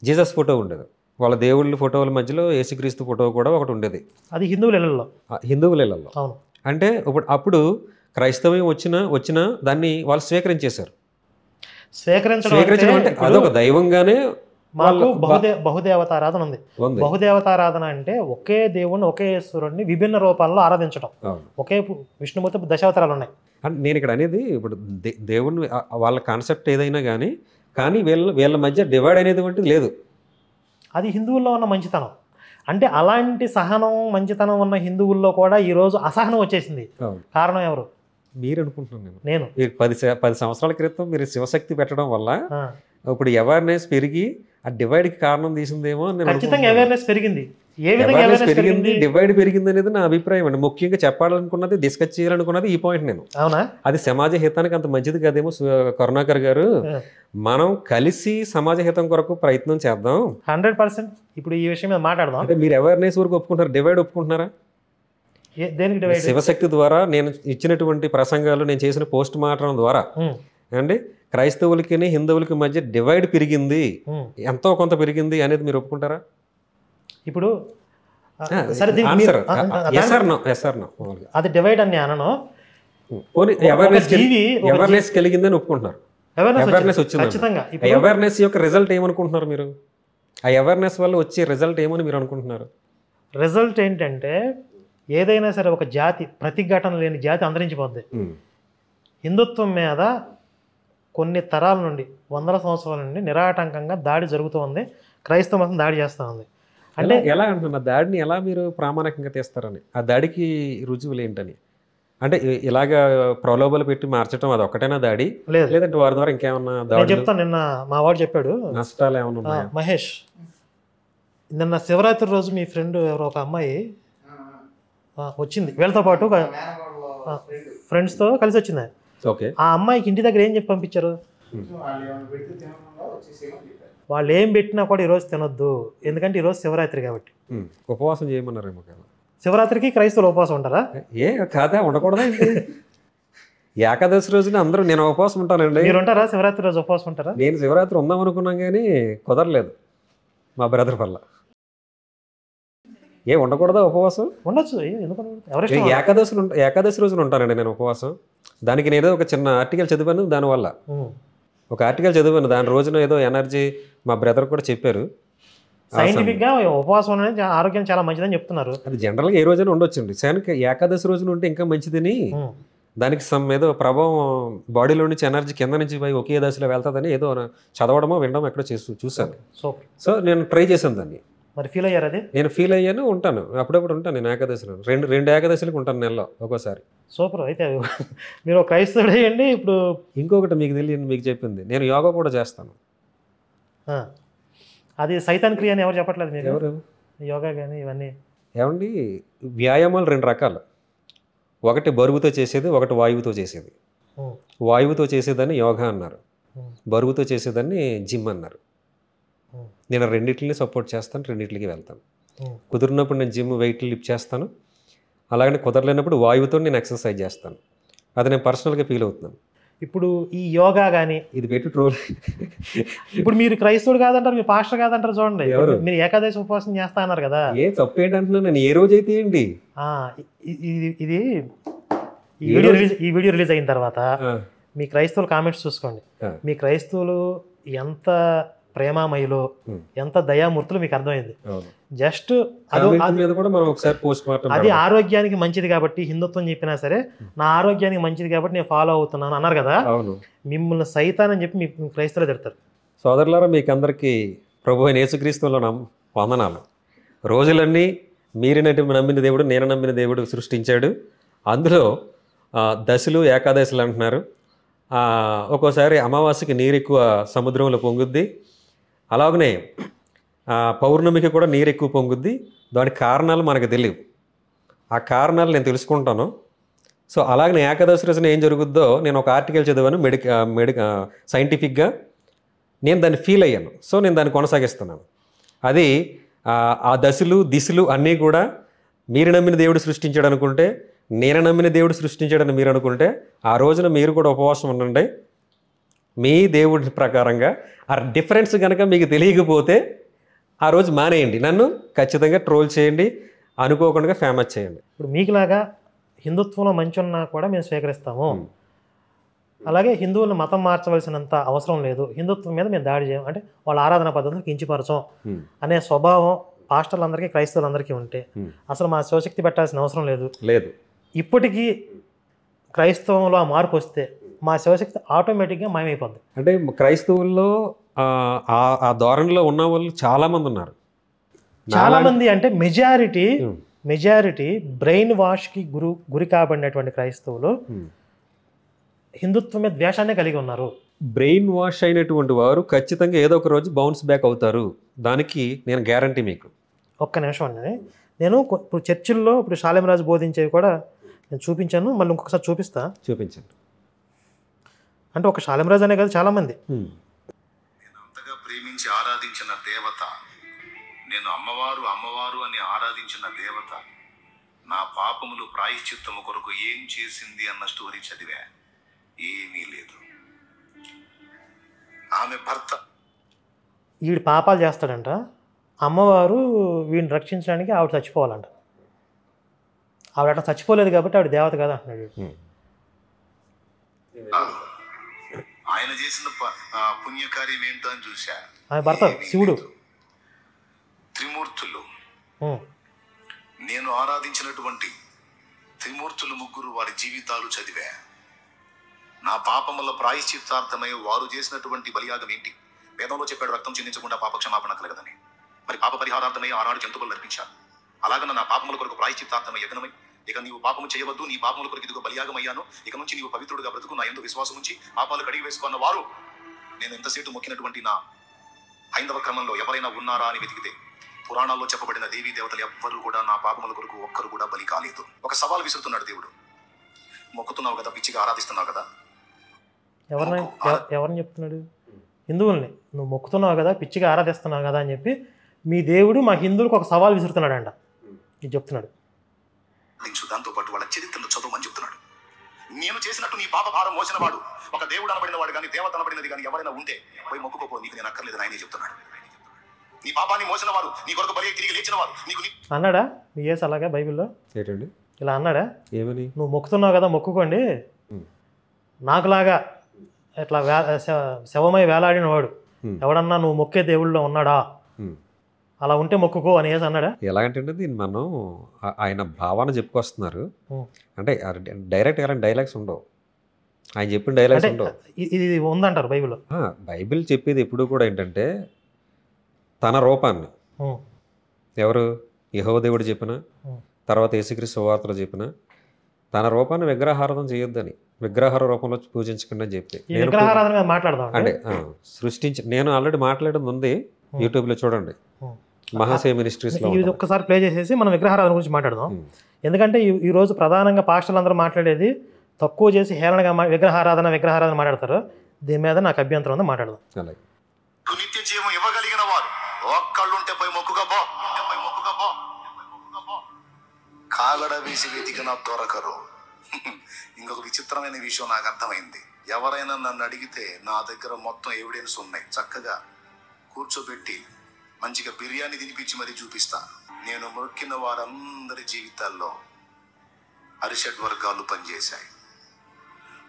జీసస్ ఫోటో ఉండేది, వాళ్ళ దేవుళ్ళ ఫోటోల మధ్యలో యేసుక్రీస్తు ఫోటో కూడా ఒకటి ఉండేది. అది హిందువుల ఇళ్లలో. అంటే అప్పుడు క్రైస్తవ్యం వచ్చిన దాన్ని వాళ్ళు స్వీకరించేశారు. స్వీకరించడం అంటే అదొక దైవంగానే మాకు బహుదేవతారాధన ఉంది. బహుదేవతారాధన అంటే ఒకే దేవుణ్ణి, ఒకే ఈశ్వరుణ్ణి విభిన్న రూపాల్లో ఆరాధించడం. ఒకే విష్ణుమూర్తి దశావతారాలు ఉన్నాయి. నేను ఇక్కడ అనేది ఇప్పుడు దేవుణ్ణి వాళ్ళ కాన్సెప్ట్ ఏదైనా కానీ వీళ్ళ మధ్య డివైడ్ అనేది లేదు. అది హిందువుల్లో ఉన్న మంచితనం. అంటే అలాంటి సహనం, మంచితనం ఉన్న హిందువుల్లో కూడా ఈరోజు అసహనం వచ్చేసింది. కారణం ఎవరు? మీరు అనుకుంటున్నాను. నేను 10 సంవత్సరాల క్రితం మీరు శివశక్తి పెట్టడం వల్ల ఇప్పుడు అవేర్నెస్ పెరిగి ఆ డివైడ్కి కారణం తీసిందేమో. ఖచ్చితంగా అవేర్నెస్ పెరిగింది. డివైడ్ పెరిగింది అనేది నా అభిప్రాయం అండి. ముఖ్యంగా చెప్పాలనుకున్నది, డిస్కస్ చేయాలనుకున్నది ఈ పాయింట్. నేను అది సమాజ హితానికి అంత మంచిది కదేమో కరుణాకర్ గారు. మనం కలిసి సమాజ హితం కొరకు ప్రయత్నం చేద్దాం. 100%. ఇప్పుడు ఈ విషయం మీద మాట్లాడదాం. అంటే మీరు అవేర్నెస్ వరకు ఒప్పుకుంటారు, డివైడ్ ఒప్పుకుంటున్నారా? దేనికి డివైడ్? శివశక్తి ద్వారా నేను ఇచ్చినటువంటి ప్రసంగాలు, నేను చేసిన పోస్ట్ మార్టం ద్వారా అండి క్రైస్తవులకి హిందువులకి మధ్య డివైడ్ పెరిగింది, ఎంతో కొంత పెరిగింది అనేది మీరు ఒప్పుకుంటారా? ఇప్పుడు అది డివైడ్ అని అనను. అవేర్నెస్ కలిగిందని ఒప్పుకుంటున్నారు. అవేర్నెస్ వచ్చింది. అవేర్నెస్ యొక్క రిజల్ట్ ఏమనుకుంటున్నారు మీరు? ఆ అవేర్నెస్ వల్ల వచ్చే రిజల్ట్ ఏమని మీరు అనుకుంటున్నారు? రిజల్ట్ ఏంటంటే ఏదైనా సరే ఒక జాతి ప్రతిఘటన లేని జాతి అంతరించిపోద్ది. హిందుత్వం మీద కొన్ని తరాల నుండి వందల సంవత్సరాల నుండి నిరాటంకంగా దాడి జరుగుతూ ఉంది. క్రైస్తవ మతం దాడి చేస్తూ ఉంది. అంటే ఎలా అంటున్నా దాడిని ఎలా మీరు ప్రామాణికంగా తీస్తారని, ఆ దాడికి రుజువులు ఏంటని? అంటే ఇలాగా ప్రలోభాలు పెట్టి మార్చడం అది ఒక్కటేనా దాడి, లేదంటే వారి ద్వారా ఇంకేమన్నా దాడి? చెప్తాను. నిన్న మా వాడు చెప్పాడు నష్టాలు ఏమన్నా ఉన్నాయా? మహేష్, నిన్న శివరాత్రి రోజు మీ ఫ్రెండ్ ఎవరో ఒక అమ్మాయి వచ్చింది, వీళ్ళతో పాటు ఫ్రెండ్స్తో కలిసి వచ్చింది. ఓకే, ఆ అమ్మాయికి ఇంటి దగ్గర ఏం చెప్పి పంపించారు? వాళ్ళు ఏం పెట్టినా కూడా ఈరోజు తినొద్దు, ఎందుకంటే ఈరోజు శివరాత్రి కాబట్టి. ఉపవాసం చేయమన్నారేమో కదా. శివరాత్రికి క్రైస్తవులు ఉపవాసం ఉంటారా? కాదా, ఉండకూడదా? ఏకాదశి రోజున అందరూ నేను ఉపవాసం ఉంటానండి. మీరు ఉంటారా శివరాత్రి రోజు ఉపవాసం ఉంటారా? నేను శివరాత్రి ఉందాం అనుకున్నాం కానీ కుదరలేదు మా బ్రదర్ వల్ల. ఉండకూడదా ఉపవాసం? ఉండొచ్చు, ఏకాదశి రోజున ఉంటానండి నేను ఉపవాసం. దానికి నేను ఏదో ఒక చిన్న ఆర్టికల్ చదివాను, దానివల్ల ఒక ఆర్టికల్ చదివాను, దాని రోజున ఏదో ఎనర్జీ మా బ్రదర్ కూడా చెప్పారు. సైంటిఫిక్ గా ఉపవాసం అనేది ఆరోగ్యం చాలా మంచిదని చెప్తున్నారు. అది జనరల్గా ఏ రోజైనా ఉండొచ్చండి, ఏకాదశి రోజున ఉంటే ఇంకా మంచిదని. దానికి ఏదో ప్రభావం బాడీలో నుంచి ఎనర్జీ కింద నుంచి పోయి ఒకే దశలో వెళ్తుందని ఏదో చదవడమో వినడమో ఎక్కడో చూసాను. సో నేను ట్రై చేశాను దాన్ని. మరి ఫీల్ అయ్యారు? అది నేను ఫీల్ అయ్యాను, ఉంటాను అప్పుడప్పుడు ఉంటాను. నేను ఏకాదశిలో రెండు ఏకాదశిలకు ఉంటాను నెలలో ఒక్కోసారి. సూపర్. అయితే మీరు క్రైస్తవుడు అయ్యండి. ఇప్పుడు ఇంకొకటి మీకు తెలియదు, మీకు చెప్పింది, నేను యోగా కూడా చేస్తాను. అది సైతాన్ క్రియ అని ఎవరు చెప్పట్లేదు మీరు? ఎవరు? యోగా కానీ ఇవన్నీ ఏమండి, వ్యాయామాలు రెండు రకాలు. ఒకటి బరువుతో చేసేది, ఒకటి వాయువుతో చేసేది. వాయువుతో చేసేదాన్ని యోగా అన్నారు, బరువుతో చేసేదాన్ని జిమ్ అన్నారు. నేను రెండింటిని సపోర్ట్ చేస్తాను, రెండింటికి వెళ్తాను. కుదిరినప్పుడు నేను జిమ్ వెయిట్ లిఫ్ట్ చేస్తాను, అలాగనే కుదరలేనప్పుడు వాయువుతో నేను ఎక్సర్సైజ్ చేస్తాను. అది నేను పర్సనల్గా ఫీల్ అవుతున్నాను. ఇప్పుడు ఈ యోగా కానీ ఇది పెట్టి ట్రోల్. ఇప్పుడు మీరు క్రైస్తవుడు కాదంటారు, మీరు పాస్టర్ కాదంటారు. చూడండి, మీరు ఏకాదశి ఉపవాసం చేస్తా అన్నారు కదా, ఏ తప్పు ఏంటంటున్నా నేను ఏ రోజు అయితే ఏంటి. ఇది ఈ వీడియో రిలీజ్ అయిన తర్వాత మీ క్రైస్తవులు కామెంట్స్ చూసుకోండి. మీ క్రైస్తవులు ఎంత ప్రేమామయులు, ఎంత దయామూర్తులు మీకు అర్థమైంది. జస్ట్ అది ఆరోగ్యానికి మంచిది కాబట్టి హిందుత్వం చెప్పినా సరే నా ఆరోగ్యానికి మంచిది కాబట్టి నేను ఫాలో అవుతున్నాను అన్నారు కదా. మిమ్మల్ని సైతాన్ అని చెప్పి మీ క్రైస్తవులు తిడతారు. సోదరులారా, మీకు అందరికీ ప్రభు అయిన యేసుక్రీస్తులో వందనాలు. రోజులన్నీ మీరు నమ్మిన దేవుడు, నేను నమ్మిన దేవుడు సృష్టించాడు. అందులో దశలు ఏకాదశులు అంటున్నారు. ఒక్కోసారి అమావాస్యకి నీరు ఎక్కువ సముద్రంలో పొంగుద్ది, అలాగనే పౌర్ణమికి కూడా నీరు ఎక్కువ పొంగుద్ది. దానికి కారణాలు మనకు తెలియవు, ఆ కారణాలు నేను తెలుసుకుంటాను. సో అలాగనే ఏకాదశి రోజున ఏం జరుగుద్దో నేను ఒక ఆర్టికల్ చదివాను, సైంటిఫిక్గా నేను దాన్ని ఫీల్ అయ్యాను. సో నేను దాన్ని కొనసాగిస్తున్నాను. అది ఆ దశలు దిశలు అన్నీ కూడా మీరు నమ్మిన దేవుడు సృష్టించాడు అనుకుంటే, నేను నమ్మిన దేవుడు సృష్టించాడని మీరు అనుకుంటే, ఆ రోజున మీరు కూడా ఉపవాసం ఉండండి మీ దేవుడి ప్రకారంగా. ఆ డిఫరెన్స్ కనుక మీకు తెలియకపోతే ఆ రోజు మానేయండి, నన్ను ఖచ్చితంగా ట్రోల్ చేయండి, అనుకోకుండా ఫేమస్ చేయండి. ఇప్పుడు మీకులాగా హిందుత్వంలో మంచి ఉన్నా కూడా మేము స్వీకరిస్తాము. అలాగే హిందువులను మతం మార్చవలసినంత అవసరం లేదు, హిందుత్వం మీద మేము దాడి చేయం, అంటే వాళ్ళ ఆరాధన పద్ధతులు కించిపరచం అనే స్వభావం పాస్టర్లందరికీ క్రైస్తవులందరికీ ఉంటే అసలు మా శివశక్తి పెట్టాల్సిన అవసరం లేదు. ఇప్పటికీ క్రైస్తవంలో ఆ మార్పు వస్తే మా శివశక్తి ఆటోమేటిక్గా మాయమైపోద్ది. అంటే క్రైస్తవుల్లో ఆ ధోరణిలో ఉన్న వాళ్ళు చాలామంది ఉన్నారు. చాలామంది అంటే మెజారిటీ బ్రెయిన్ వాష్కి గురి కాబడినటువంటి క్రైస్తవులు హిందుత్వం మీద ద్వేషాన్ని కలిగి ఉన్నారు. బ్రెయిన్ వాష్ అయినటువంటి వారు ఖచ్చితంగా ఏదో ఒక రోజు బౌన్స్ బ్యాక్ అవుతారు, దానికి నేను గ్యారంటీ. మీకు ఒక్క నిమిషం అండి, నేను ఇప్పుడు చర్చిల్లో ఇప్పుడు షాలేంరాజు బోధించేవి కూడా నేను చూపించాను, మళ్ళీ ఇంకొకసారి చూపించండి. అంటే ఒక షాలేంరాజు అనే కదా చాలామంది. నేను అంతగా ప్రేమించి ఆరాధించిన దేవత, నేను అమ్మవారు అని ఆరాధించిన దేవత నా పాపములు ప్రాయశ్చిత్తము కొరకు ఏం చేసింది అన్న స్టోరీ చదివా. ఏమీ లేదు. ఆమె భర్త వీడు పాపాలు చేస్తాడంట, అమ్మవారు వీడిని రక్షించడానికి ఆవిడ చచ్చిపోవాలంట. ఆవిడ అట్లా చచ్చిపోలేదు కాబట్టి ఆవిడ దేవత కదా అంటున్నాడు. ఆయన చేసిన పుణ్యకార్యం ఏంటో అని చూశా. ఆయన భర్త శివుడు. త్రిమూర్తులు, నేను ఆరాధించినటువంటి త్రిమూర్తులు ముగ్గురు వారి జీవితాలు చదివా. నా పాపముల ప్రాయశ్చిత్తార్థమై వారు చేసినటువంటి బలియాగం ఏంటి? వేదంలో చెప్పాడు, రక్తం చెందించకుండా పాప క్షమాపణ కలగదని. మరి పాప పరిహారార్థమై 6 జంతువులు అర్పించాను. అలాగన నా పాపముల కొరకు ప్రాయశ్చిత్తార్థమై యజ్ఞమై, ఇక నీవు పాపము చేయవద్దు, నీ పాపముల కొరకు ఇదిగో బలియాగం అయ్యాను, ఇక నుంచి నీవు పవిత్రుడుగా బ్రతుకు, నా యందు విశ్వాసం ఉంచి పాపాలు కడిగి వేసుకున్న వారు, నేను ఎంతసేపు మొక్కినటువంటి నా హైందవ క్రమంలో ఎవరైనా ఉన్నారా అని వెతికితే పురాణాల్లో చెప్పబడిన దేవీ దేవతలు ఎవ్వరు కూడా నా పాపముల కొరకు ఒక్కరు కూడా బలి కాలేదు. ఒక సవాల్ విసురుతున్నాడు దేవుడు. మొక్కుతున్నావు కదా, పిచ్చిగా ఆరాధిస్తున్నావు కదా. ఎవరిని చెప్తున్నాడు? హిందువుల్ని. నువ్వు మొక్కుతున్నావు కదా, పిచ్చిగా ఆరాధిస్తున్నావు కదా అని చెప్పి మీ దేవుడు మా హిందువులకు ఒక సవాల్ విసురుతున్నాడంట. ఇది చెప్తున్నాడు. దాంతో పాటు వాళ్ళ చరిత్రను చదవమని చెప్తున్నాడు. నేను చేసినట్టు నీ పాప భారం మోసిన వాడు, ఒక దేవుడు అనబడిన వాడు కానీ దేవత అనబడినది కానీ ఎవరైనా ఉంటే పోయి మొక్కుకోపో, నీకు నేను అక్కర్లేదు ఆయనే చెప్తున్నాడు. నీ పాపాన్ని మోసిన వారు, నీ కొరకు బలి తిరిగి లేచిన వారు నీకు అన్నాడా మీ యేసు అలాగా బైబిల్లో? ఏంటండి ఇలా అన్నాడా? ఏమని? నువ్వు మొక్కుతున్నావు కదా, మొక్కుకోండి, నాకులాగా ఇట్లా శవమై వేలాడిన వాడు ఎవడన్నా నువ్వు మొక్కే దేవుళ్ళలో ఉన్నాడా, అలా ఉంటే మొక్కుకో అని యేసు అన్నాడా? ఎలాగంటే దీన్ని మనం ఆయన భావన చెప్పుకొస్తున్నారు. అంటే డైరెక్ట్ ఎలాంటి డైలాగ్స్ ఉండవు, ఆయన చెప్పిన డైలాగ్స్ ఉండవు. ఇది ఉందంటారు బైబిల్లో. బైబిల్ చెప్పేది ఎప్పుడు కూడా ఏంటంటే తన రూపాన్ని, ఎవరు యెహోవా దేవుడు చెప్పిన, తర్వాత యేసుక్రీస్తు సువార్తలో చెప్పిన తన రూపాన్ని విగ్రహారాధన చేయొద్దని, విగ్రహార రూపంలో పూజించకుండా చెప్పి అంటే సృష్టించి, నేను ఆల్రెడీ మాట్లాడేది ఉంది యూట్యూబ్లో చూడండి, మహాశయ మినిస్ట్రీస్లో. ఇది ఒక్కసారి ప్లే చేసేసి మనం విగ్రహారాధన గురించి మాట్లాడదాం. ఎందుకంటే ఈరోజు ప్రధానంగా పాస్టర్లు అందరూ మాట్లాడేది తక్కువ చేసి హేళనగా విగ్రహారాధన మాట్లాడతారు. దీని మీద నాకు అభ్యంతరం ఉంది, మాట్లాడదాం. అలాగే నిత్య జీవం ఇవ్వగలిగిన వారు ఒక్కళ్ళుంటే పోయి మొక్కుగా పో, కాగడ వేసి వెతికిన దొరకరు. ఇంకొక విచిత్రమైన విషయం నాకు అర్థమైంది. ఎవరైనా నన్ను అడిగితే నా దగ్గర మొత్తం ఎవిడెన్స్ ఉన్నాయి, చక్కగా కూర్చోబెట్టి మంచిగా బిర్యానీ తినిపించి మరీ చూపిస్తా. నేను మొక్కిన వారందరి జీవితాల్లో అరిషడ్ వర్గాలు పనిచేశాయి.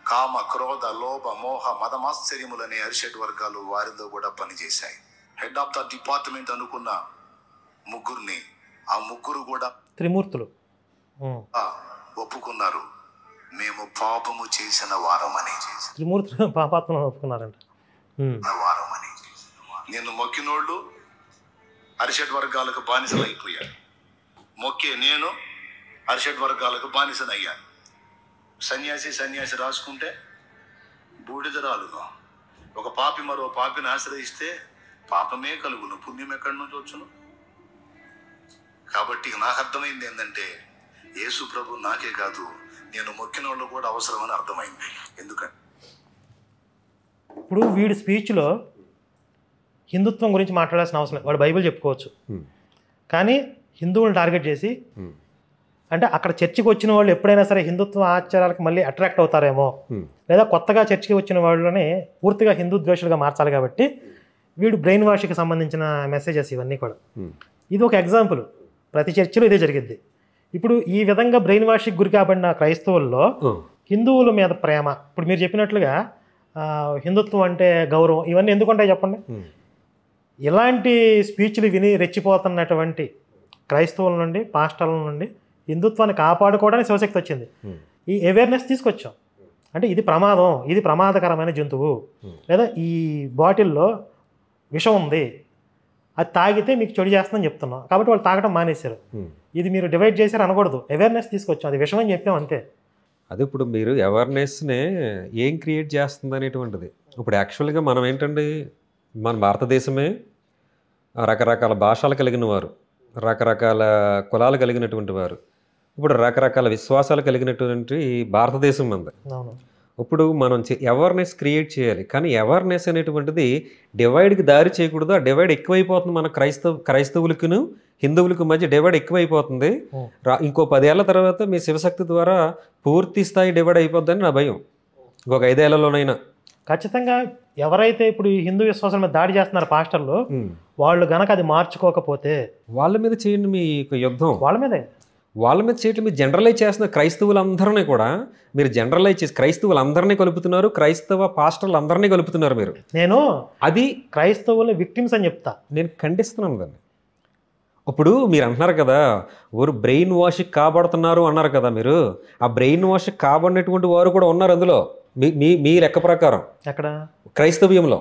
కామ, క్రోధ, లోభ, మోహ, మదమాశ్చర్యములనే అరిషడ్ వర్గాలు వారితో కూడా పనిచేశాయి. హెడ్ ఆఫ్ ద డిపార్ట్మెంట్ అనుకున్న ముగ్గురిని, ఆ ముగ్గురు కూడా త్రిమూర్తులు ఒప్పుకున్నారు, మేము పాపము చేసిన వారమని. త్రిమూర్తులు పాపాత్మను ఒప్పుకున్నారంట. వారమని నేను మొక్కినోళ్ళు అరిషడ్ వర్గాలకు బానిసలు అయిపోయారు. మొక్కే నేను అరిషడ్ వర్గాలకు బానిసనయ్యాను. సన్యాసి రాసుకుంటే బూడిదరాలును, ఒక పాపి మరో పాపిని ఆశ్రయిస్తే పాపమే కలుగును, పుణ్యం ఎక్కడి నుంచి వచ్చును. కాబట్టి నాకు అర్థమైంది ఏంటంటే యేసు ప్రభు నాకే కాదు, నేను మొక్కిన వాళ్ళు కూడా అవసరమని అర్థమైంది. ఎందుకంటే ఇప్పుడు వీడి స్పీచ్లో హిందుత్వం గురించి మాట్లాడాల్సిన అవసరం లేదు, వాడు బైబిల్ చెప్పుకోవచ్చు. కానీ హిందువులను టార్గెట్ చేసి, అంటే అక్కడ చర్చికి వచ్చిన వాళ్ళు ఎప్పుడైనా సరే హిందుత్వ ఆచారాలకు మళ్ళీ అట్రాక్ట్ అవుతారేమో, లేదా కొత్తగా చర్చికి వచ్చిన వాళ్ళని పూర్తిగా హిందూ ద్వేషులుగా మార్చాలి. కాబట్టి వీడు బ్రెయిన్ వాష్కి సంబంధించిన మెసేజెస్ ఇవన్నీ కూడా. ఇది ఒక ఎగ్జాంపుల్, ప్రతి చర్చిలో ఇదే జరిగింది. ఇప్పుడు ఈ విధంగా బ్రెయిన్ వాష్కి గురి కాబడిన క్రైస్తవుల్లో హిందువుల మీద ప్రేమ, ఇప్పుడు మీరు చెప్పినట్లుగా హిందుత్వం అంటే గౌరవం, ఇవన్నీ ఎందుకుంటాయి చెప్పండి? ఇలాంటి స్పీచ్లు విని రెచ్చిపోతున్నటువంటి క్రైస్తవుల నుండి, పాస్టర్ల నుండి హిందుత్వాన్ని కాపాడుకోవడానికి శివశక్తి వచ్చింది. ఈ అవేర్నెస్ తీసుకొచ్చాం. అంటే ఇది ప్రమాదం, ఇది ప్రమాదకరమైన జంతువు, లేదా ఈ బాటిల్లో విషం ఉంది, అది తాగితే మీకు చెడు చేస్తుందని చెప్తున్నాం. కాబట్టి వాళ్ళు తాగడం మానేశారు. ఇది మీరు డివైడ్ చేశారు అనకూడదు, అవేర్నెస్ తీసుకొచ్చాం, అది విషం అని చెప్పాం అంతే. అది ఇప్పుడు మీరు అవేర్నెస్నే ఏం క్రియేట్ చేస్తుంది అనేటువంటిది. ఇప్పుడు యాక్చువల్గా మనం ఏంటండి, మన భారతదేశమే రకరకాల భాషలు కలిగిన వారు, రకరకాల కులాలు కలిగినటువంటి వారు, ఇప్పుడు రకరకాల విశ్వాసాలు కలిగినటువంటి భారతదేశం మంది. ఇప్పుడు మనం అవేర్నెస్ క్రియేట్ చేయాలి. కానీ అవేర్నెస్ అనేటువంటిది డివైడ్కి దారి చేయకూడదు. ఆ డివైడ్ ఎక్కువైపోతుంది. మన క్రైస్తవులకును హిందువులకు మధ్య డివైడ్ ఎక్కువైపోతుంది. ఇంకో 10 ఏళ్ల తర్వాత మీ శివశక్తి ద్వారా పూర్తి స్థాయి డివైడ్ అయిపోద్దని నా భయం. ఇంకొక 5 ఏళ్లలోనైనా ఖచ్చితంగా ఎవరైతే ఇప్పుడు ఈ హిందూ విశ్వాసాల మీద దాడి చేస్తున్నారు పాస్టర్లు, వాళ్ళు గనక అది మార్చుకోకపోతే వాళ్ళ మీద చేయండి మీ యుద్ధం. వాళ్ళ మీద చేయటం మీరు జనరలైజ్ చేస్తున్నారు. క్రైస్తవులందరినీ కూడా మీరు జనరలైజ్ చేసి క్రైస్తవులందరినీ కలుపుతున్నారు, క్రైస్తవ పాస్టర్లు అందరినీ కలుపుతున్నారు మీరు. నేను అది క్రైస్తవుల్ని విక్టిమ్స్ అని చెప్తా, నేను ఖండిస్తున్నాను దాన్ని. ఇప్పుడు మీరు అంటున్నారు కదా వారు బ్రెయిన్ వాష్ కాబడుతున్నారు అన్నారు కదా మీరు. ఆ బ్రెయిన్ వాష్ కాబడినటువంటి వారు కూడా ఉన్నారు అందులో మీ లెక్క ప్రకారం ఎక్కడ క్రైస్తవ్యంలో.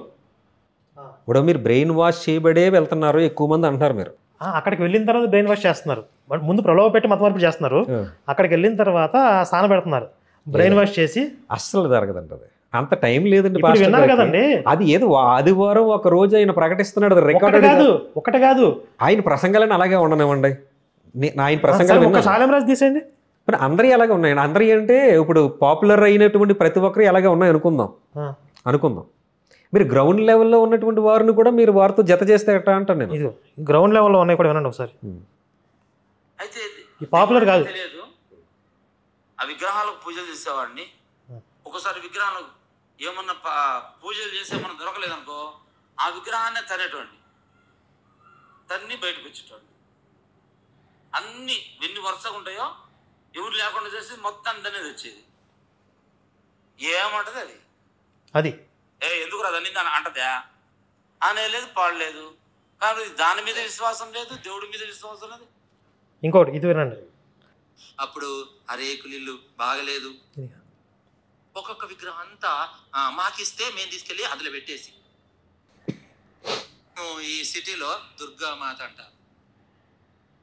ఇప్పుడు మీరు బ్రెయిన్ వాష్ చేయబడే వెళ్తున్నారు ఎక్కువ మంది అంటున్నారు మీరు. అక్కడికి వెళ్ళిన తర్వాత బ్రెయిన్ వాష్ చేస్తున్నారు, ముందు ప్రలోభ పెట్టి మత మార్పు చేస్తున్నారు, అక్కడికి వెళ్ళిన తర్వాత స్నానం పెడుతున్నారు, బ్రెయిన్ వాష్ చేసి. అస్సలు జరగదండి అది, అంత టైం లేదండి. విన్నారు కదండి, అది ఏదో ఆదివారం ఒక రోజు ఆయన ప్రకటిస్తున్నాడు, రికార్డ్ కాదు, ఒకటి కాదు. ఆయన ప్రసంగాలని అలాగే ఉండనివ్వండి, ఆయన ప్రసంగాలు సాలెం తీసేయండి, అందరి అలాగే ఉన్నాయి. అందరి అంటే ఇప్పుడు పాపులర్ అయినటువంటి ప్రతి ఒక్కరు అలాగే ఉన్నాయి అనుకుందాం. మీరు గ్రౌండ్ లెవెల్లో ఉన్నటువంటి వారిని కూడా మీరు వారితో జత చేస్తే ఎట్లా అంటాను నేను. ఇది గ్రౌండ్ లెవెల్లో ఉన్నాయి కూడా వినండి ఒకసారి. అయితే పాపులర్ కాదు, తెలియదు. ఆ విగ్రహాలకు పూజలు చేసేవాడిని. ఒకసారి విగ్రహాలకు ఏమన్నా పూజలు చేసి ఏమన్నా దొరకలేదనుకో, ఆ విగ్రహాన్ని తనేటోండి, తన్ని బయటకు వచ్చేటోండి. అన్ని ఎన్ని వరుసగా ఉంటాయో ఎవరు లేకుండా చేసి మొత్తం దాన్ని తెచ్చేది. ఏమంటది అది అది ఎందుకు రాదని అంటదా అనేది పాడలేదు. కాబట్టి దాని మీద విశ్వాసం లేదు, దేవుడి మీద విశ్వాసం లేదు. ఇంకోటి ఇది వినండి. అప్పుడు అరేకులిల్లు బాగలేదు, ఒక్కొక్క విగ్రహం అంతా మాకిస్తే మేము తీసుకెళ్ళి అందులో పెట్టేసి, ఈ సిటీలో దుర్గామాత అంటారు,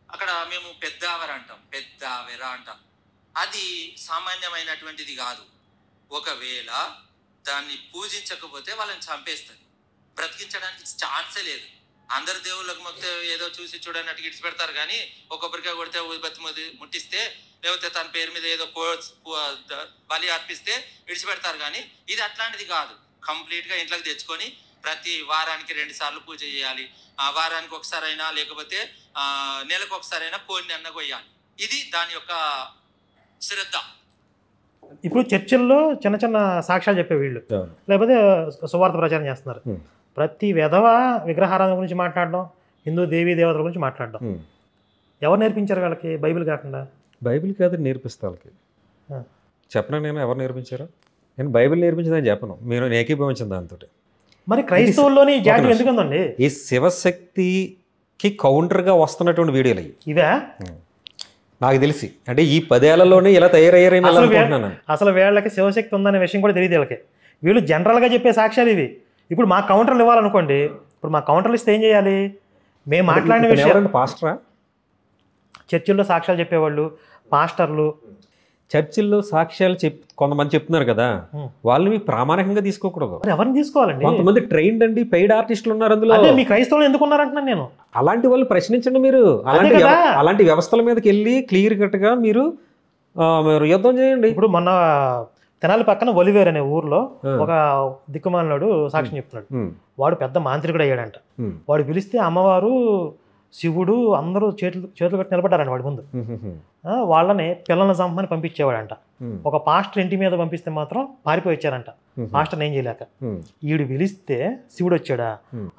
అక్కడ మేము పెద్దావర అంటాం, పెద్దావెర అంటాం. అది సామాన్యమైనటువంటిది కాదు. ఒకవేళ దాన్ని పూజించకపోతే వాళ్ళని చంపేస్తుంది, బ్రతికించడానికి ఛాన్సే లేదు. అందరు దేవుళ్ళకి మొత్తం ఏదో చూసి చూడనట్టు ఇడిచి పెడతారు, కానీ ఒక్కొక్కరికే కొడితే బతి ముట్టిస్తే లేకపోతే తన పేరు మీద ఏదో బలి అర్పిస్తే విడిచిపెడతారు. కానీ ఇది అట్లాంటిది కాదు. కంప్లీట్గా ఇంట్లోకి తెచ్చుకొని ప్రతి వారానికి 2 సార్లు పూజ చేయాలి, వారానికి ఒకసారైనా లేకపోతే నెలకు ఒకసారైనా కోడిని అన్న కొయ్యాలి. ఇది దాని యొక్క శ్రద్ధ. ఇప్పుడు చర్చిల్లో చిన్న చిన్న సాక్ష్యాలు చెప్పే వీళ్ళు, లేకపోతే సువార్త ప్రచారం చేస్తున్నారు. ప్రతి విధవ విగ్రహారాధన గురించి మాట్లాడడం, హిందూ దేవీ దేవతల గురించి మాట్లాడడం. ఎవరు నేర్పించారు వాళ్ళకి? బైబిల్ కాకుండా. బైబిల్ కాదు నేర్పిస్తా వాళ్ళకి. చెప్పనా నేను ఎవరు నేర్పించారో? నేను బైబిల్ నేర్పించిందని చెప్పను, మీరు ఏకీభవించిన దాంతో. మరి క్రైస్తవుల్లోని జాతి ఎందుకు ఉందండి? ఈ శివశక్తికి కౌంటర్గా వస్తున్నటువంటి వీడియోలు ఇవే నాకు తెలిసి. అంటే ఈ 10 ఏళ్లలోనే ఇలా తయారయ్యారేమో అనుకుంటున్నాను. అసలు వీళ్ళకి శివశక్తి ఉందనే విషయం కూడా తెలియదు వీళ్ళకి. వీళ్ళు జనరల్గా చెప్పే సాక్ష్యాలు ఇవి. ఇప్పుడు మా కౌంటర్లు ఇవ్వాలనుకోండి, ఇప్పుడు మా కౌంటర్లు ఇస్తే ఏం చేయాలి? మేము మాట్లాడిన విషయం పాస్టరా, చర్చిల్లో సాక్ష్యాలు చెప్పేవాళ్ళు, పాస్టర్లు. చర్చిల్లో సాక్ష్యాలు కొంతమంది చెప్తున్నారు కదా, వాళ్ళని ప్రామాణికంగా తీసుకోకూడదు. ఎవరిని తీసుకోవాలండి? కొంతమంది ట్రైన్డ్ అండి పెయిడ్ ఆర్టిస్టులు ఉన్నారు అందులో. మీ క్రైస్తవులు ఎందుకు ఉన్నారంటున్నాను నేను. అలాంటి వాళ్ళు ప్రశ్నించండి మీరు. అలాంటి వ్యవస్థల మీదకి వెళ్ళి క్లియర్ కట్గా మీరు యుద్ధం చేయండి. ఇప్పుడు మొన్న తెనాలి పక్కన ఒలివేర్ అనే ఊర్లో ఒక దిక్కుమాలినాడు సాక్ష్యం చెప్తున్నాడు. వాడు పెద్ద మాంత్రికుడు అయ్యాడంట. వాడు పిలిస్తే అమ్మవారు, శివుడు అందరూ చేతులు కట్టి నిలబడ్డారంట వాడి ముందు. వాళ్ళని పిల్లల్ని చంపమని పంపించేవాడంట. ఒక పాస్టర్ ఇంటి మీద పంపిస్తే మాత్రం పారిపోయి వచ్చారంట, పాస్టర్ని ఏం చేయలేక. ఈడు పిలిస్తే శివుడు వచ్చాడా,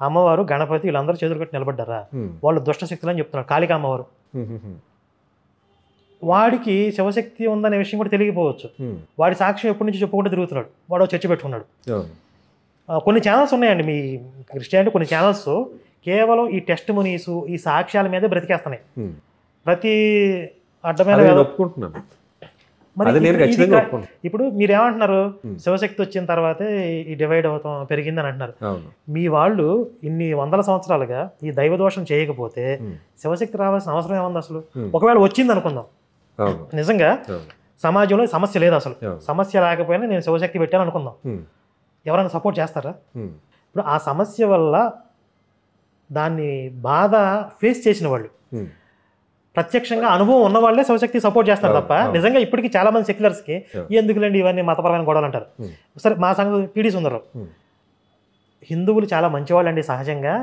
అమ్మవారు, గణపతి వీళ్ళందరూ చేతులు కట్టి నిలబడ్డారా, వాళ్ళు దుష్టశక్తులు అని చెప్తున్నారు. కాళికా అమ్మవారు. వాడికి శివశక్తి ఉందనే విషయం కూడా తెలియకపోవచ్చు. వాడి సాక్ష్యం ఎప్పటి నుంచి చెప్పుకుంటూ తిరుగుతున్నాడు. వాడు చర్చ పెట్టుకున్నాడు. కొన్ని ఛానల్స్ ఉన్నాయండి మీ క్రిస్టియానిటీ, కొన్ని ఛానల్స్ కేవలం ఈ టెస్ట్ మనీస్, ఈ సాక్ష్యాల మీదే బ్రతికేస్తున్నాయి. ప్రతి అడ్డమైన ఇప్పుడు మీరేమంటున్నారు? శివశక్తి వచ్చిన తర్వాతే ఈ డివైడ్ అవుతాం పెరిగిందని అంటున్నారు. మీ వాళ్ళు ఇన్ని 100 సంవత్సరాలుగా ఈ దైవ దోషం చేయకపోతే శివశక్తి రావాల్సిన అవసరం ఏముంది అసలు? ఒకవేళ వచ్చింది అనుకుందాం, నిజంగా సమాజంలో సమస్య లేదు అసలు, సమస్య లేకపోయినా నేను శివశక్తి పెట్టాను అనుకుందాం, ఎవరైనా సపోర్ట్ చేస్తారా? ఇప్పుడు ఆ సమస్య వల్ల దాన్ని బాధ ఫేస్ చేసిన వాళ్ళు, ప్రత్యక్షంగా అనుభవం ఉన్న వాళ్ళే శివశక్తి సపోర్ట్ చేస్తారు తప్ప నిజంగా ఇప్పటికీ చాలా మంది సెక్యులర్స్కి ఎందుకులేండి ఇవన్నీ మతపరమైన గొడవలు అంటారు. సరే, మా సంగతి పీడి సుందరం, హిందువులు చాలా మంచివాళ్ళు అండి సహజంగా,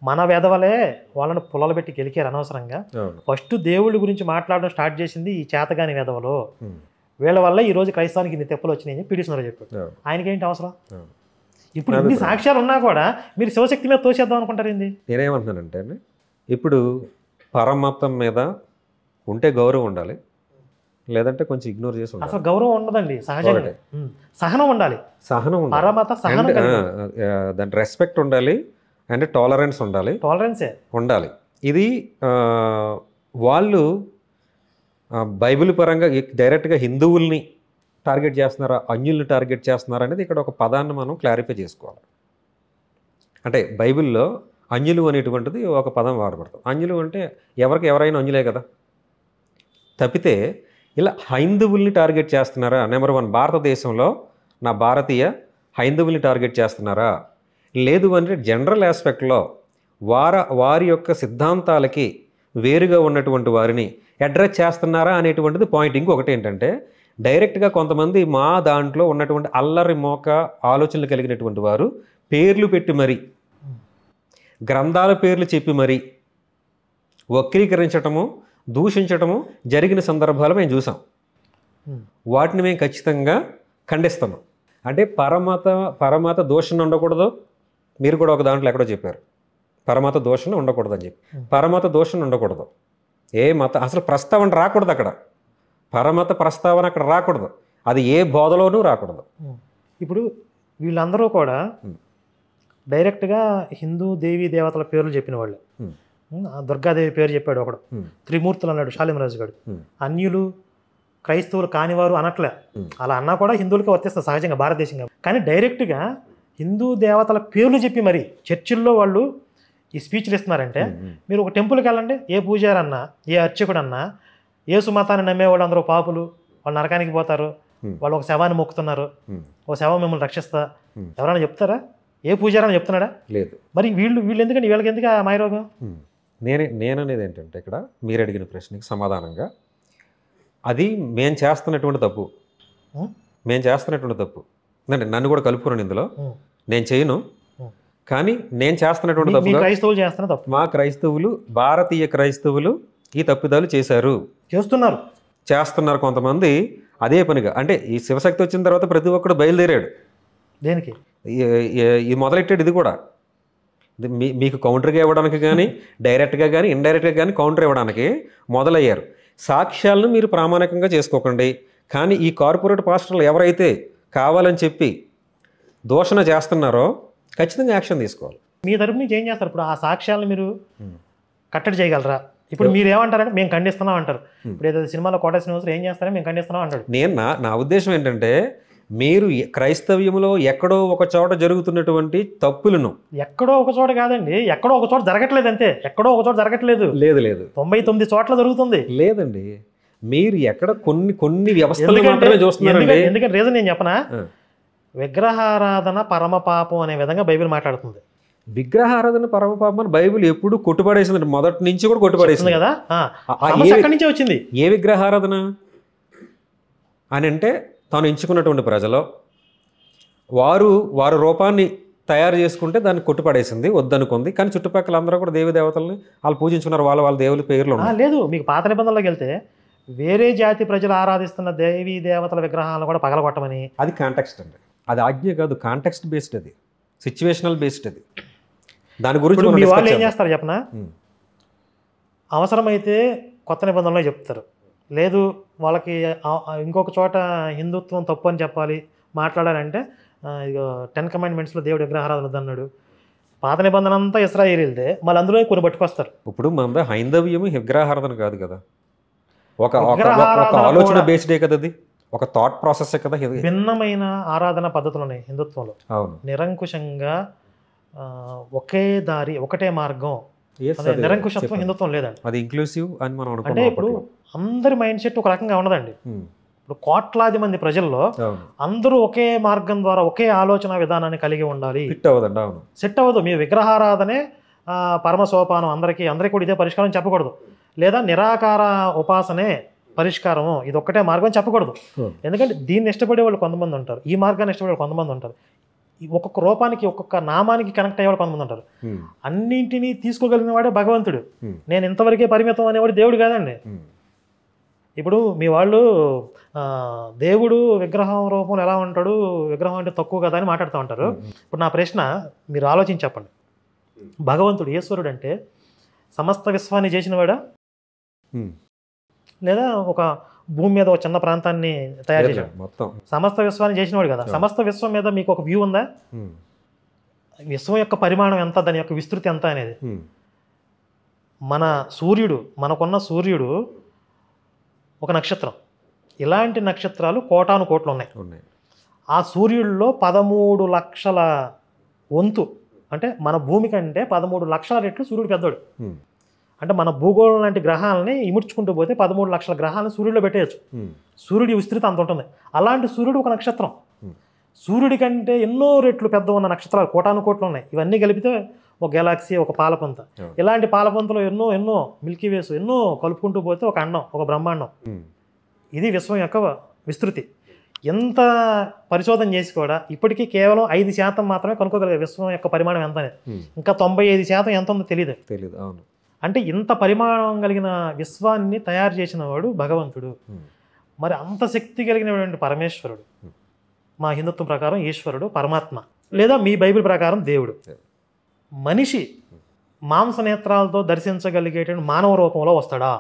మన వెధవలే వాళ్ళని పుల్లలు పెట్టి గెలికారు అనవసరంగా. ఫస్ట్ దేవుళ్ళ గురించి మాట్లాడడం స్టార్ట్ చేసింది ఈ చేతగాని వెధవలు, వీళ్ళ వల్ల ఈ రోజు క్రైస్తవానికి ఇన్ని తెప్పలు వచ్చినాయని పీడి సుందరం చెప్పాడు. ఆయనకేంటి అవసరం? ఇప్పుడు ఇన్ని సాక్ష్యాలు ఉన్నా కూడా మీరు శివశక్తి మీద తోసేద్దాం అనుకుంటారు ఏంది? నేనేమంటున్నానంటే, ఇప్పుడు పరమతం మీద ఉంటే గౌరవం ఉండాలి, లేదంటే కొంచెం ఇగ్నోర్ చేసి ఉండాలి. అసలు గౌరవం ఉండదండి సహజంగా, సహనం ఉండాలి. సహనం ఉండాలి, పరమత సహనం, దాని రెస్పెక్ట్ ఉండాలి, అండ్ టాలరెన్స్ ఉండాలి. టాలరెన్సే ఉండాలి. ఇది వాళ్ళు బైబిల్ పరంగా డైరెక్ట్గా హిందువుల్ని టార్గెట్ చేస్తున్నారా, అన్యుల్ని టార్గెట్ చేస్తున్నారా అనేది ఇక్కడ ఒక పదాన్ని మనం క్లారిఫై చేసుకోవాలి. అంటే బైబిల్లో అన్యులు అనేటువంటిది ఒక పదం వాడబడతాం. అన్యులు అంటే ఎవరైనా అన్యులే కదా. తప్పితే ఇలా హైందవుల్ని టార్గెట్ చేస్తున్నారా, నెంబర్ 1 భారతదేశంలో నా భారతీయ హైందవుల్ని టార్గెట్ చేస్తున్నారా, లేదు అంటే జనరల్ ఆస్పెక్ట్లో వారి యొక్క సిద్ధాంతాలకి వేరుగా ఉన్నటువంటి వారిని అడ్రస్ చేస్తున్నారా అనేటువంటిది పాయింట్. ఇంకొకటి ఏంటంటే డైరెక్ట్గా కొంతమంది మా దాంట్లో ఉన్నటువంటి అల్లరి మోక ఆలోచనలు కలిగినటువంటి వారు పేర్లు పెట్టి మరి, గ్రంథాల పేర్లు చెప్పి మరి వక్రీకరించటము, దూషించటము జరిగిన సందర్భాలు మేము చూసాం. వాటిని మేము ఖచ్చితంగా ఖండిస్తున్నాం. అంటే పరమత దూషణ ఉండకూడదు. మీరు కూడా ఒక దాంట్లో ఎక్కడో చెప్పారు, పరమత దూషణ ఉండకూడదు అని చెప్పి. పరమత దూషణ ఉండకూడదు, ఏ మత అసలు ప్రస్తావన రాకూడదు అక్కడ. పరమత ప్రస్తావన అక్కడ రాకూడదు, అది ఏ బోధలోనూ రాకూడదు. ఇప్పుడు వీళ్ళందరూ కూడా డైరెక్ట్గా హిందూ దేవీ దేవతల పేర్లు చెప్పిన వాళ్ళు. దుర్గాదేవి పేరు చెప్పాడు ఒకడు, త్రిమూర్తులు అన్నాడు షాలిమరాజు గారు. అన్యులు క్రైస్తవులు కానివారు అనట్లే, అలా అన్నా కూడా హిందువులకి వర్తిస్తుంది సహజంగా భారతదేశంగా. కానీ డైరెక్ట్గా హిందూ దేవతల పేర్లు చెప్పి మరి చర్చిల్లో వాళ్ళు ఈ స్పీచ్లు ఇస్తున్నారంటే, మీరు ఒక టెంపుల్కి వెళ్ళండి, ఏ పూజారన్నా ఏ అర్చకుడన్నా యేసు మతాన్ని నమ్మేవాళ్ళు అందరూ పాపులు, వాళ్ళు నరకానికి పోతారు, వాళ్ళు ఒక శవాన్ని మొక్కుతున్నారు, ఒక శవం మిమ్మల్ని రక్షిస్తా, ఎవరైనా చెప్తారా? ఏ పూజారని చెప్తున్నాడా? లేదు. మరి వీళ్ళు ఎందుకండి, వీళ్ళకి ఎందుకు ఆ మాయరోగం? నేననేది ఏంటంటే ఇక్కడ మీరు అడిగిన ప్రశ్నకి సమాధానంగా అది మేము చేస్తున్నటువంటి తప్పు. అంటే నన్ను కూడా కలుపుకున్నాను ఇందులో, నేను చేయను. కానీ నేను చేస్తున్నటువంటి తప్పు క్రైస్తవులు చేస్తున్న తప్పు. మా క్రైస్తవులు, భారతీయ క్రైస్తవులు ఈ తప్పిదాలు చేస్తున్నారు కొంతమంది అదే పనిగా. అంటే ఈ శివశక్తి వచ్చిన తర్వాత ప్రతి ఒక్కడు బయలుదేరాడు. దేనికి? ఇది మొదలెట్టాడు. ఇది కూడా మీకు కౌంటర్గా ఇవ్వడానికి కానీ, డైరెక్ట్గా కానీ, ఇండైరెక్ట్గా కానీ కౌంటర్ ఇవ్వడానికి మొదలయ్యారు. సాక్ష్యాలను మీరు ప్రామాణికంగా చేసుకోకండి. కానీ ఈ కార్పొరేట్ పాస్టర్లు ఎవరైతే కావాలని చెప్పి దూషణ చేస్తున్నారో ఖచ్చితంగా యాక్షన్ తీసుకోవాలి. మీ తరపు నుంచి ఏం చేస్తారు? ఇప్పుడు ఆ సాక్ష్యాలను మీరు కట్టడి చేయగలరా? ఇప్పుడు మీరు ఏమంటారంటే మేము ఖండిస్తున్నాం అంటారు. ఇప్పుడు ఏదో సినిమాలో కోట శ్రీనివాసరావు ఏం చేస్తారో మేము ఖండిస్తున్నాం అంటాడు. నా ఉద్దేశం ఏంటంటే, మీరు క్రైస్తవ్యంలో ఎక్కడో ఒక చోట జరుగుతున్నటువంటి తప్పులను, ఎక్కడో ఒక చోట కాదండి, ఎక్కడో ఒక చోట జరగట్లేదు అంతే. ఎక్కడో ఒక చోట జరగట్లేదు, లేదు 99 చోట్ల జరుగుతుంది. లేదండి, మీరు ఎక్కడ కొన్ని వ్యవస్థలు మాత్రమే చూస్తున్నారండి. ఎందుకంటే రీజన్ నేను చెప్పనా, విగ్రహారాధన పరమ పాపం అనే విధంగా బైబిల్ మాట్లాడుతుంది. విగ్రహారాధన పరమ పాపం అని బైబిల్ ఎప్పుడు కొట్టుపడేసింది, మొదటి నుంచి కూడా కొట్టుపడేసింది కదా. అక్కడి నుంచే వచ్చింది. ఏ విగ్రహారాధన అని అంటే, తాను ఎంచుకున్నటువంటి ప్రజలు వారు రూపాన్ని తయారు చేసుకుంటే దాన్ని కొట్టుపడేసింది, వద్దనుకుంది. కానీ చుట్టుపక్కల అందరూ కూడా దేవి దేవతల్ని వాళ్ళు పూజించుకున్నారు, వాళ్ళ దేవుల పేర్లు. లేదు, మీకు పాత నిబంధనలోకి వెళ్తే వేరే జాతి ప్రజలు ఆరాధిస్తున్న దేవీ దేవతల విగ్రహాలను కూడా పగలగొట్టమని. అది కాంటెక్స్ట్ అండి, అది ఆజ్ఞ కాదు, కాంటెక్స్ట్ బేస్డ్, అది సిచ్యువేషనల్ బేస్డ్. అది దాని గురించి మీ వాళ్ళు ఏం చేస్తారు చెప్పనా, అవసరమైతే కొత్త నిబంధనలో చెప్తారు, లేదు వాళ్ళకి ఇంకొక చోట హిందుత్వం తప్పు అని చెప్పాలి మాట్లాడాలంటే, ఇక 10 కమాండ్మెంట్స్లో దేవుడు విగ్రహారాధన వద్దన్నాడు. పాత నిబంధన అంతా ఇశ్రాయేలీలదే, మళ్ళీ అందులో కొన్ని పట్టుకొస్తారు. ఇప్పుడు మన హైందవ్యం విగ్రహారాధన కాదు కదా, ఒక ఆలోచన బేస్డే కదా, అది ఒక థాట్ ప్రాసెస్ కదా. భిన్నమైన ఆరాధన పద్ధతులు ఉన్నాయి హిందుత్వంలో. అవును, నిరంకుశంగా ఒకే దారి, ఒకటే మార్గం, నిరంకుశత్వం హిందుత్వం లేదండి. అది ఇంక్లూసివ్ అని మనం అనుకుంటాం. అంటే ఇప్పుడు అందరి మైండ్ సెట్ ఒక రకంగా ఉండదండి. ఇప్పుడు కోట్లాది మంది ప్రజల్లో అందరూ ఒకే మార్గం ద్వారా ఒకే ఆలోచన విధానాన్ని కలిగి ఉండాలి. సెట్ అవ్వదు. మీ విగ్రహారాధనే పరమ సోపానం, అందరికీ కూడా ఇదే పరిష్కారం చెప్పకూడదు. లేదా నిరాకార ఉపాసనే పరిష్కారము, ఇది ఒక్కటే మార్గం చెప్పకూడదు. ఎందుకంటే దీన్ని ఇష్టపడే వాళ్ళు కొంతమంది ఉంటారు, ఈ మార్గాన్ని ఇష్టపడే వాళ్ళు కొంతమంది ఉంటారు, ఒక్కొక్క రూపానికి ఒక్కొక్క నామానికి కనెక్ట్ అయ్యేవాడు కొంతమంది ఉంటారు. అన్నింటినీ తీసుకోగలిగిన వాడే భగవంతుడు. నేను ఇంతవరకే పరిమితం అనేవాడు దేవుడు కాదండి. ఇప్పుడు మీ వాళ్ళు దేవుడు విగ్రహం రూపంలో ఎలా ఉంటాడు, విగ్రహం అంటే తక్కువ కదా అని మాట్లాడుతూ ఉంటారు. ఇప్పుడు నా ప్రశ్న మీరు ఆలోచించి చెప్పండి, భగవంతుడు ఈశ్వరుడు అంటే సమస్త విశ్వాన్ని చేసినవాడా, లేదా ఒక భూమి మీద ఒక చిన్న ప్రాంతాన్ని తయారు చేశాడు? మొత్తం సమస్త విశ్వాన్ని చేసినవాడు కదా. సమస్త విశ్వం మీద మీకు ఒక వ్యూ ఉందా? విశ్వం యొక్క పరిమాణం ఎంత, దాని యొక్క విస్తృతి ఎంత అనేది మన సూర్యుడు, మనకున్న సూర్యుడు ఒక నక్షత్రం. ఇలాంటి నక్షత్రాలు కోటాను కోట్లు ఉన్నాయి. ఆ సూర్యుడిలో 13 లక్షల వంతు, అంటే మన భూమి కంటే 13 లక్షల రెట్లు సూర్యుడు పెద్దోడు. అంటే మన భూగోళం లాంటి గ్రహాలని ఇముడ్చుకుంటూ పోతే 13 లక్షల గ్రహాలను సూర్యుడిలో పెట్టేయచ్చు. సూర్యుడి విస్తృతి అంత ఉంటుంది. అలాంటి సూర్యుడు ఒక నక్షత్రం. సూర్యుడి కంటే ఎన్నో రెట్లు పెద్ద ఉన్న నక్షత్రాలు కోటాను కోట్లు ఉన్నాయి. ఇవన్నీ కలిపితే ఒక గెలాక్సీ, ఒక పాలపంత. ఇలాంటి పాలపంతలో ఎన్నో ఎన్నో మిల్కీవేస్, ఎన్నో కలుపుకుంటూ పోతే ఒక అండం, ఒక బ్రహ్మాండం. ఇది విశ్వం యొక్క విస్తృతి. ఎంత పరిశోధన చేసి కూడా ఇప్పటికీ కేవలం 5% మాత్రమే కనుక్కోగలిగే విశ్వం యొక్క పరిమాణం ఎంత అనేది. ఇంకా 95% ఎంత ఉందో తెలియదు. అవును. అంటే ఇంత పరిమాణం కలిగిన విశ్వాన్ని తయారు చేసిన వాడు భగవంతుడు. మరి అంత శక్తి కలిగినటువంటి పరమేశ్వరుడు, మా హిందుత్వం ప్రకారం ఈశ్వరుడు, పరమాత్మ, లేదా మీ బైబిల్ ప్రకారం దేవుడు. మనిషి మాంసనేత్రాలతో దర్శించగలిగేటువంటి మానవ రూపంలో వస్తాడా?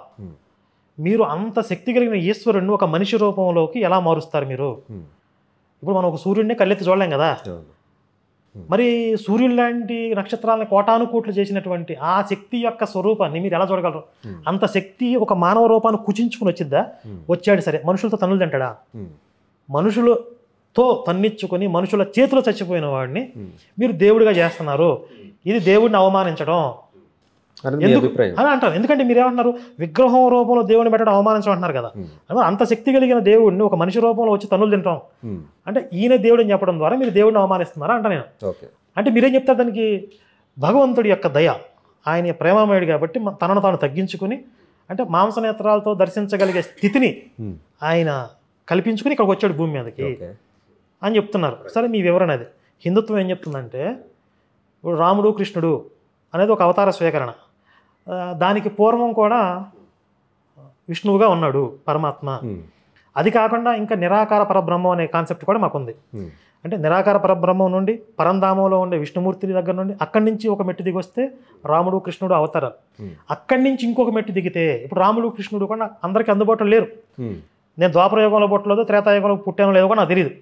మీరు అంత శక్తి కలిగిన ఈశ్వరుడిని ఒక మనిషి రూపంలోకి ఎలా మారుస్తారు మీరు? ఇప్పుడు మనం ఒక సూర్యుడిని కళ్ళెత్తి చూడలేం కదా. మరి సూర్యుడు లాంటి నక్షత్రాలను కోటాను కోట్లు చేసినటువంటి ఆ శక్తి యొక్క స్వరూపాన్ని మీరు ఎలా చూడగలరు? అంత శక్తి ఒక మానవ రూపాన్ని కుచించుకుని వచ్చిద్దా? వచ్చాడు సరే, మనుషులతో తన్నులు తింటాడా? మనుషులతో తన్నిచ్చుకొని మనుషుల చేతిలో చచ్చిపోయిన వాడిని మీరు దేవుడిగా చేస్తున్నారు. ఇది దేవుడిని అవమానించడం అని అంటారు. ఎందుకంటే మీరు ఏమంటున్నారు? విగ్రహం రూపంలో దేవుడిని పెట్టడం అవమానించడం అంటున్నారు కదా. అంత శక్తి కలిగిన దేవుడిని ఒక మనిషి రూపంలో వచ్చి తన్నులు తింటాం అంటే ఈయన దేవుడు అని చెప్పడం ద్వారా మీరు దేవుడిని అవమానిస్తున్నారా అంట నేను. అంటే మీరేం చెప్తారు దానికి? భగవంతుడి యొక్క దయ, ఆయన ప్రేమమయుడు కాబట్టి తనను తాను తగ్గించుకుని, అంటే మాంసనేత్రాలతో దర్శించగలిగే స్థితిని ఆయన కల్పించుకుని ఇక్కడికి వచ్చాడు భూమి మీదకి అని చెప్తున్నారు. సరే, మీ వివరణ అది. హిందుత్వం ఏం చెప్తుందంటే ఇప్పుడు రాముడు కృష్ణుడు అనేది ఒక అవతార స్వీకరణ. దానికి పూర్వం కూడా విష్ణువుగా ఉన్నాడు పరమాత్మ. అది కాకుండా ఇంకా నిరాకార పరబ్రహ్మం అనే కాన్సెప్ట్ కూడా మాకుంది. అంటే నిరాకార పరబ్రహ్మం నుండి పరంధామంలో ఉండే విష్ణుమూర్తి దగ్గర నుండి అక్కడి నుంచి ఒక మెట్టు దిగి వస్తే రాముడు కృష్ణుడు అవతారాలు. అక్కడి నుంచి ఇంకొక మెట్టు దిగితే ఇప్పుడు రాముడు కృష్ణుడు కూడా అందరికీ అందుబాటులో లేరు. నేను ద్వాపరయుగంలో పుట్టలేదో త్రేతాయుగంలో పుట్టానో లేదో కూడా నాకు తెలియదు.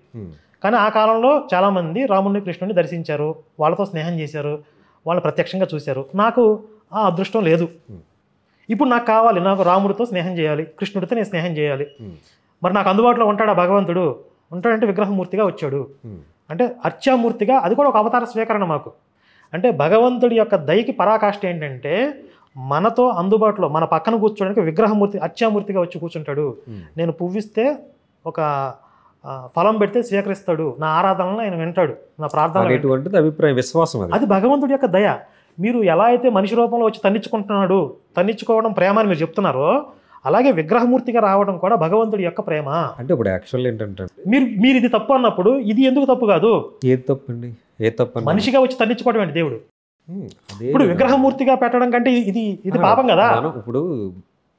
కానీ ఆ కాలంలో చాలామంది రాముడిని కృష్ణుడిని దర్శించారు, వాళ్ళతో స్నేహం చేశారు, వాళ్ళు ప్రత్యక్షంగా చూశారు. నాకు ఆ అదృష్టం లేదు. ఇప్పుడు నాకు కావాలి, నాకు రాముడితో స్నేహం చేయాలి, కృష్ణుడితో నేను స్నేహం చేయాలి. మరి నాకు అందుబాటులో ఉంటాడా భగవంతుడు? ఉంటాడంటే విగ్రహమూర్తిగా వచ్చాడు. అంటే అర్చామూర్తిగా, అది కూడా ఒక అవతార స్వీకరణ మాకు. అంటే భగవంతుడి యొక్క దయకి పరాకాష్ఠ ఏంటంటే మనతో అందుబాటులో మన పక్కన కూర్చోడానికి విగ్రహమూర్తి, అర్చామూర్తిగా వచ్చి కూర్చుంటాడు. నేను పువ్విస్తే ఒక ఫలం పెడితే స్వీకరిస్తాడు, నా ఆరాధనలను ఆయన వింటాడు, నా ప్రార్థన అభిప్రాయం, విశ్వాసం. అది భగవంతుడి యొక్క దయ. మీరు ఎలా అయితే మనిషి రూపంలో వచ్చి తన్నించుకుంటున్నాడు, తన్నించుకోవడం ప్రేమ అని మీరు చెప్తున్నారో, అలాగే విగ్రహమూర్తిగా రావడం కూడా భగవంతుడి యొక్క ప్రేమ. అంటే ఇప్పుడు యాక్చువల్ ఏంటంటే మీరు ఇది తప్పు అన్నప్పుడు ఇది ఎందుకు తప్పు కాదు? ఏది తప్పు అండి? ఏ తప్పు? మనిషిగా వచ్చి తన్నించుకోవడం ఏంటి దేవుడు? ఇప్పుడు విగ్రహమూర్తిగా పెట్టడం కంటే ఇది పాపం కదా. ఇప్పుడు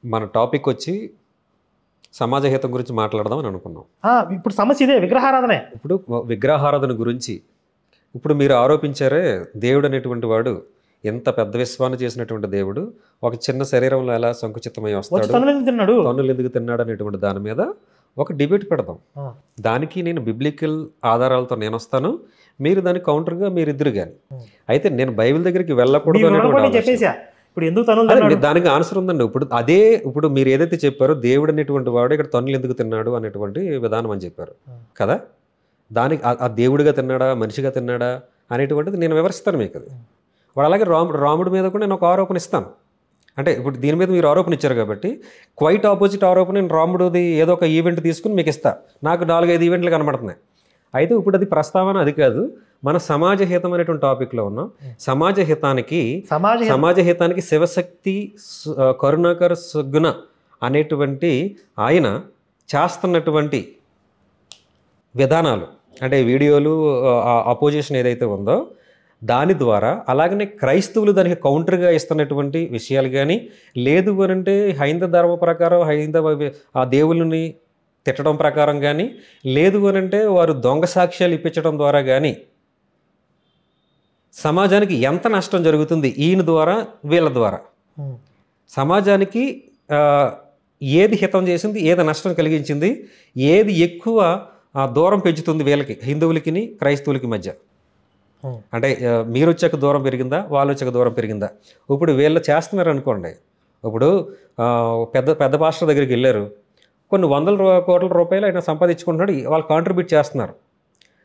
మన టాపిక్ వచ్చి సమాజ హితం గురించి మాట్లాడదాం అని అనుకున్నాం. ఇప్పుడు సమస్య ఇదే, విగ్రహారాధనే. ఇప్పుడు విగ్రహారాధన గురించి ఇప్పుడు మీరు ఆరోపించారే, దేవుడు అనేటువంటి వాడు ఎంత పెద్ద విశ్వాన్ని చేసినటువంటి దేవుడు ఒక చిన్న శరీరంలో ఎలా సంకుచితమై వస్తాడు, తన్నులు ఎందుకు తిన్నాడు అనేటువంటి దాని మీద ఒక డిబేట్ పెడదాం. దానికి నేను బిబ్లికల్ ఆధారాలతో నేను వస్తాను, మీరు దానికి కౌంటర్గా మీరిద్దరు కానీ. అయితే నేను బైబిల్ దగ్గరికి వెళ్ళకూడదు దానికి ఆన్సర్ ఉందండి. ఇప్పుడు మీరు ఏదైతే చెప్పారో దేవుడు అనేటువంటి వాడు ఇక్కడ తన్నులు ఎందుకు తిన్నాడు అనేటువంటి విధానం అని చెప్పారు కదా. దానికి ఆ దేవుడిగా తిన్నాడా మనిషిగా తిన్నాడా అనేటువంటిది నేను వివరిస్తాను మీకు. అది వాడు అలాగే రాముడి మీద కూడా నేను ఒక ఆరోపణ ఇస్తాను. అంటే ఇప్పుడు దీని మీద మీరు ఆరోపణ ఇచ్చారు కాబట్టి క్వైట్ ఆపోజిట్ ఆరోపణ నేను రాముడిది ఏదో ఒక ఈవెంట్ తీసుకుని మీకు ఇస్తా. నాకు 4-5 ఈవెంట్లు కనబడుతున్నాయి. అయితే ఇప్పుడు అది ప్రస్తావన అది కాదు, మన సమాజ హితం అనేటువంటి టాపిక్లో ఉన్నాం. సమాజ హితానికి శివశక్తి కరుణాకర్ సుగ్గుణ అనేటువంటి ఆయన చేస్తున్నటువంటి విధానాలు, అంటే వీడియోలు, అపోజిషన్ ఏదైతే ఉందో దాని ద్వారా, అలాగనే క్రైస్తవులు దానికి కౌంటర్గా ఇస్తున్నటువంటి విషయాలు కానీ, లేదు అనంటే హైందవ ధర్మ ప్రకారం ఆ దేవుళ్ళని తిట్టడం ప్రకారం కానీ, లేదు అనంటే వారు దొంగ సాక్ష్యాలు ఇప్పించడం ద్వారా కానీ సమాజానికి ఎంత నష్టం జరుగుతుంది ఈయన ద్వారా వీళ్ళ ద్వారా. సమాజానికి ఏది హితం చేసింది, ఏది నష్టం కలిగించింది, ఏది ఎక్కువ దూరం పెంచుతుంది వీళ్ళకి, హిందువులకి క్రైస్తవులకి మధ్య. అంటే మీరు వచ్చాక దూరం పెరిగిందా, వాళ్ళు వచ్చాక దూరం పెరిగిందా? ఇప్పుడు వీళ్ళు చేస్తున్నారు అనుకోండి, ఇప్పుడు పెద్ద పెద్ద పాస్టర్ దగ్గరికి వెళ్ళారు, కొన్ని వందల కోట్ల రూపాయలు ఆయన సంపాదించుకుంటున్నాడు, వాళ్ళు కాంట్రిబ్యూట్ చేస్తున్నారు.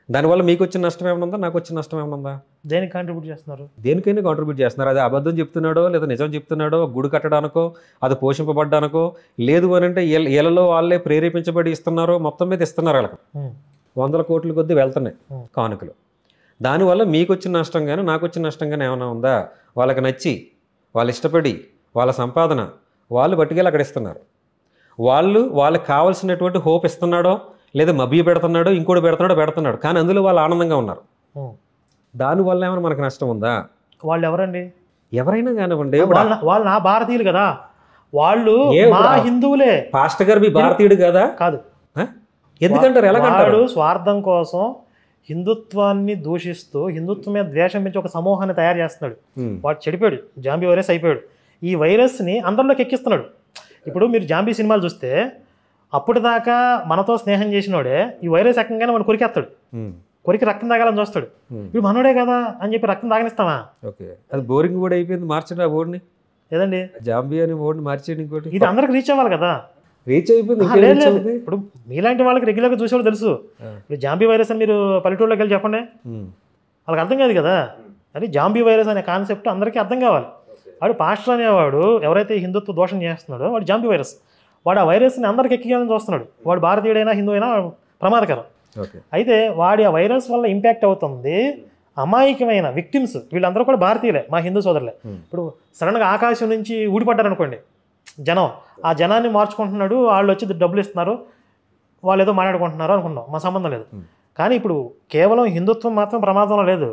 దానివల్ల మీకు వచ్చిన నష్టం ఏమైనా ఉందా, నాకు వచ్చిన నష్టం ఏమైనా ఉందా? దేనికి కాంట్రిబ్యూట్ చేస్తున్నారు? దేనికైనా కాంట్రిబ్యూట్ చేస్తున్నారు. అది అబద్ధం చెప్తున్నాడో లేదా నిజం చెప్తున్నాడో, గుడి కట్టడానికో అది పోషింపబడ్డానికో, లేదు అని అంటే వీళ్ళలో వాళ్ళే ప్రేరేపించబడి ఇస్తున్నారో, మొత్తం మీద ఇస్తున్నారు. వాళ్ళకి వందల కోట్ల కొద్దీ వెళ్తున్నాయి కానుకలు. దానివల్ల మీకు వచ్చిన నష్టం కానీ నాకు వచ్చిన నష్టం కానీ ఏమైనా ఉందా? వాళ్ళకి నచ్చి, వాళ్ళు ఇష్టపడి, వాళ్ళ సంపాదన వాళ్ళు పట్టుకెళ్ళి అక్కడ ఇస్తున్నారు. వాళ్ళకి కావాల్సినటువంటి హోప్ ఇస్తున్నాడో లేదా మభ్య పెడుతున్నాడో, ఇంకోటి పెడుతున్నాడు, కానీ అందులో వాళ్ళు ఆనందంగా ఉన్నారు. దానివల్ల ఏమైనా మనకు నష్టం ఉందా? వాళ్ళు ఎవరండి? ఎవరైనా కానివ్వండి, వాళ్ళు నా భారతీయులు కదా, వాళ్ళు హిందువులే. పాస్టర్ గారు మీ భారతీయుడు కదా? కాదు. ఎందుకంటారు? ఎలాగంటారు? స్వార్థం కోసం హిందుత్వాన్ని దూషిస్తూ హిందుత్వం మీద ద్వేషం పెంచి ఒక సమూహాన్ని తయారు చేస్తున్నాడు. వాడు చెడిపోయాడు, జాంబీ వైరస్ అయిపోయాడు. ఈ వైరస్ని అందరిలోకి ఎక్కిస్తున్నాడు. ఇప్పుడు మీరు జాంబీ సినిమాలు చూస్తే అప్పటిదాకా మనతో స్నేహం చేసినోడే ఈ వైరస్ ఎక్కగానే మనం కొరికేస్తాడు, కొరికి రక్తం తాగాలని చూస్తాడు. ఇప్పుడు మనోడే కదా అని చెప్పి రక్తం తాగనిస్తామా? ఓకే, అది బోరింగ్ కూడా అయిపోయింది. మార్చండి ఆ బోర్డుని. ఏదండి జాంబీ అని బోర్డుని మార్చేయండి. ఇంకోటి ఇది అందరికి రీచ్ అవ్వాలి కదా. రీచ్ అయిపోయింది. ఇప్పుడు మీలాంటి వాళ్ళకి రెగ్యులర్గా చూసేవాళ్ళు తెలుసు. ఇప్పుడు జాంబీ వైరస్ అని మీరు పల్లెటూరులోకి వెళ్ళి చెప్పండి, వాళ్ళకి అర్థం కాదు కదా. అది జాంబీ వైరస్ అనే కాన్సెప్ట్ అందరికీ అర్థం కావాలి. వాడు పాస్టర్ అనేవాడు ఎవరైతే హిందుత్వ దోషం చేస్తున్నాడో వాడు జాంబీ వైరస్. వాడు ఆ వైరస్ని అందరికి ఎక్కించాలని చూస్తున్నాడు. వాడు భారతీయుడైనా హిందూ అయినా ప్రమాదకరం. అయితే వాడి ఆ వైరస్ వల్ల ఇంపాక్ట్ అవుతుంది అమాయకమైన విక్టిమ్స్. వీళ్ళందరూ కూడా భారతీయులే, మా హిందూ సోదరులే. ఇప్పుడు సడన్గా ఆకాశం నుంచి ఊడిపడ్డారు అనుకోండి జనం, ఆ జనాన్ని మార్చుకుంటున్నాడు, వాళ్ళు వచ్చి డబ్బులు ఇస్తున్నారు, వాళ్ళు ఏదో మాట్లాడుకుంటున్నారు అనుకున్నాం, మా సంబంధం లేదు. కానీ ఇప్పుడు కేవలం హిందుత్వం మాత్రం ప్రమాదంలో లేదు,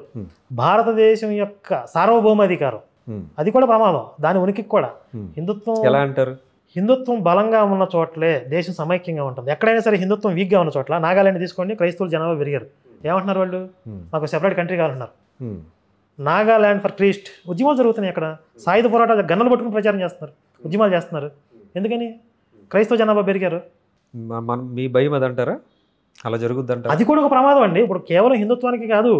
భారతదేశం యొక్క సార్వభౌమాధికారం అది కూడా ప్రమాదం. దాని ఉనికికి కూడా హిందుత్వం ఎలా అంటారు? హిందుత్వం బలంగా ఉన్న చోట్లే దేశం సమైక్యంగా ఉంటుంది. ఎక్కడైనా సరే హిందుత్వం వీక్గా ఉన్న చోట్ల, నాగాలాండ్ తీసుకోండి, క్రైస్తవులు జనాభా పెరిగారు. ఏమంటున్నారు వాళ్ళు? మాకు సెపరేట్ కంట్రీ కావాలంటున్నారు. నాగాలాండ్ ఫర్ క్రీస్ట్ ఉద్యమాలు జరుగుతున్నాయి. అక్కడ సాయుధ పోరాటాలు గన్నులు పట్టుకుని ప్రచారం చేస్తున్నారు, ఉద్యమాలు చేస్తున్నారు. ఎందుకని? క్రైస్తవ జనాభా పెరిగారు. మీ భయం అదంటారా? అలా జరుగుద్దంటారా? అది కూడా ఒక ప్రమాదం అండి. ఇప్పుడు కేవలం హిందుత్వానికి కాదు,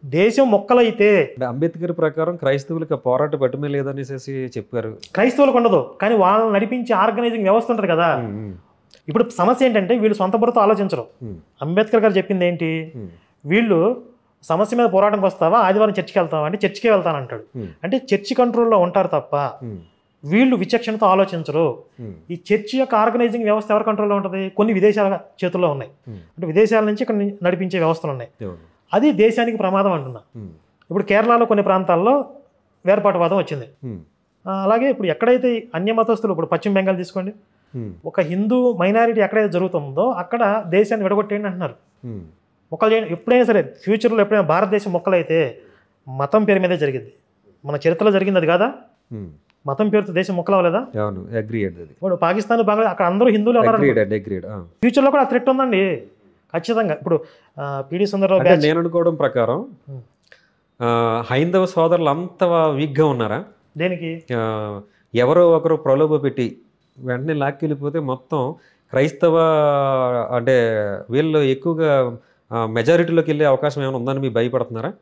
దేశం మొక్కలైతే. అంబేద్కర్ ప్రకారం క్రైస్తవులకు పోరాట పట్టుమే లేదనేసి చెప్పారు. క్రైస్తవులకు ఉండదు, కానీ వాళ్ళని నడిపించే ఆర్గనైజింగ్ వ్యవస్థ ఉంటుంది కదా. ఇప్పుడు సమస్య ఏంటంటే వీళ్ళు సొంత బుర్రతో ఆలోచించరు. అంబేద్కర్ గారు చెప్పింది ఏంటి? వీళ్ళు సమస్య మీద పోరాటంకి వస్తావా, ఆదివారం చర్చికి వెళ్తావా అంటే చర్చికే వెళ్తానంటాడు. అంటే చర్చి కంట్రోల్లో ఉంటారు తప్ప వీళ్ళు విచక్షణతో ఆలోచించరు. ఈ చర్చి యొక్క ఆర్గనైజింగ్ వ్యవస్థ ఎవరి కంట్రోల్లో ఉంటుంది? కొన్ని విదేశాల చేతుల్లో ఉన్నాయి. అంటే విదేశాల నుంచి ఇక్కడ నడిపించే వ్యవస్థలు ఉన్నాయి. అది దేశానికి ప్రమాదం అంటున్నా. ఇప్పుడు కేరళలో కొన్ని ప్రాంతాల్లో వేర్పాటువాదం వచ్చింది. అలాగే ఇప్పుడు ఎక్కడైతే అన్య మతస్థులు, ఇప్పుడు పశ్చిమ బెంగాల్ తీసుకోండి, ఒక హిందూ మైనారిటీ ఎక్కడైతే జరుగుతుందో అక్కడ దేశాన్ని విడగొట్టేయండి అంటున్నారు. మొక్కలు చేయండి. ఎప్పుడైనా సరే ఫ్యూచర్లో ఎప్పుడైనా భారతదేశం మొక్కలైతే మతం పేరు మీదే జరిగింది. మన చరిత్రలో జరిగింది అది కాదా? మతం పేరుతో దేశం మొక్కలు అవ్వలేదా? ఇప్పుడు పాకిస్తాన్, బంగ్లాదేశ్ అక్కడ అందరూ హిందువులు ఉన్నారు. ఫ్యూచర్లో కూడా ఆ థ్రెట్ ఉందండి ఖచ్చితంగా. ఇప్పుడు పిడి సుందరరావు నేను అనుకోవడం ప్రకారం హైందవ సోదరులు అంత వీక్గా ఉన్నారా? దేనికి? ఎవరో ఒకరు ప్రలోభ పెట్టి వెంటనే లాక్కెళ్ళిపోతే మొత్తం క్రైస్తవ అంటే వీళ్ళు ఎక్కువగా మెజారిటీలోకి వెళ్ళే అవకాశం ఏమైనా ఉందని మీరు భయపడుతున్నారా?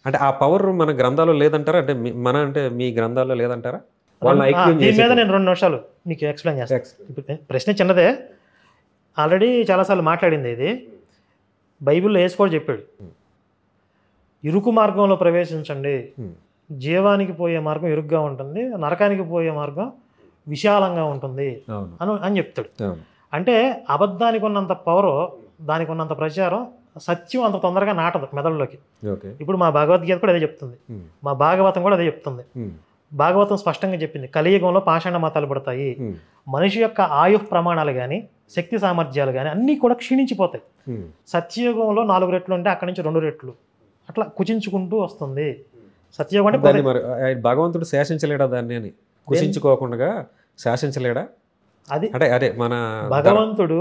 అంటే ఆ పవర్ మన గ్రంథాల్లో లేదంటారా? అంటే మీ గ్రంథాల్లో లేదంటారా? దీని మీద నేను 2 నిమిషాలు మీకు ఎక్స్ప్లెయిన్ చేస్తాను. ప్రశ్న చిన్నదే, ఆల్రెడీ చాలాసార్లు మాట్లాడింది ఇది. బైబిల్లో యేసు కూడా చెప్పాడు, ఇరుకు మార్గంలో ప్రవేశించండి, జీవానికి పోయే మార్గం ఇరుగ్గా ఉంటుంది, నరకానికి పోయే మార్గం విశాలంగా ఉంటుంది అని చెప్తాడు. అంటే అబద్ధానికి ఉన్నంత పవరు, దానికి ఉన్నంత ప్రచారం, సత్యం అంత తొందరగా నాటదు మెదడులోకి. ఇప్పుడు మా భగవద్గీత కూడా అదే చెప్తుంది, మా భాగవతం కూడా అదే చెప్తుంది. భాగవతం స్పష్టంగా చెప్పింది, కలియుగంలో పాషాణ మతాలు పడతాయి, మనిషి యొక్క ఆయుః ప్రమాణాలు కానీ శక్తి సామర్థ్యాలు కానీ అన్నీ కూడా క్షీణించిపోతాయి. సత్యయుగంలో 4 రెట్లు ఉంటే అక్కడి నుంచి 2 రెట్లు అట్లా కుచించుకుంటూ వస్తుంది. సత్యయుగం అంటే భగవంతుడు శాసించలేడా దాన్ని అని కుచించుకోకుండా శాసించలేడా? అది అదే మన భగవంతుడు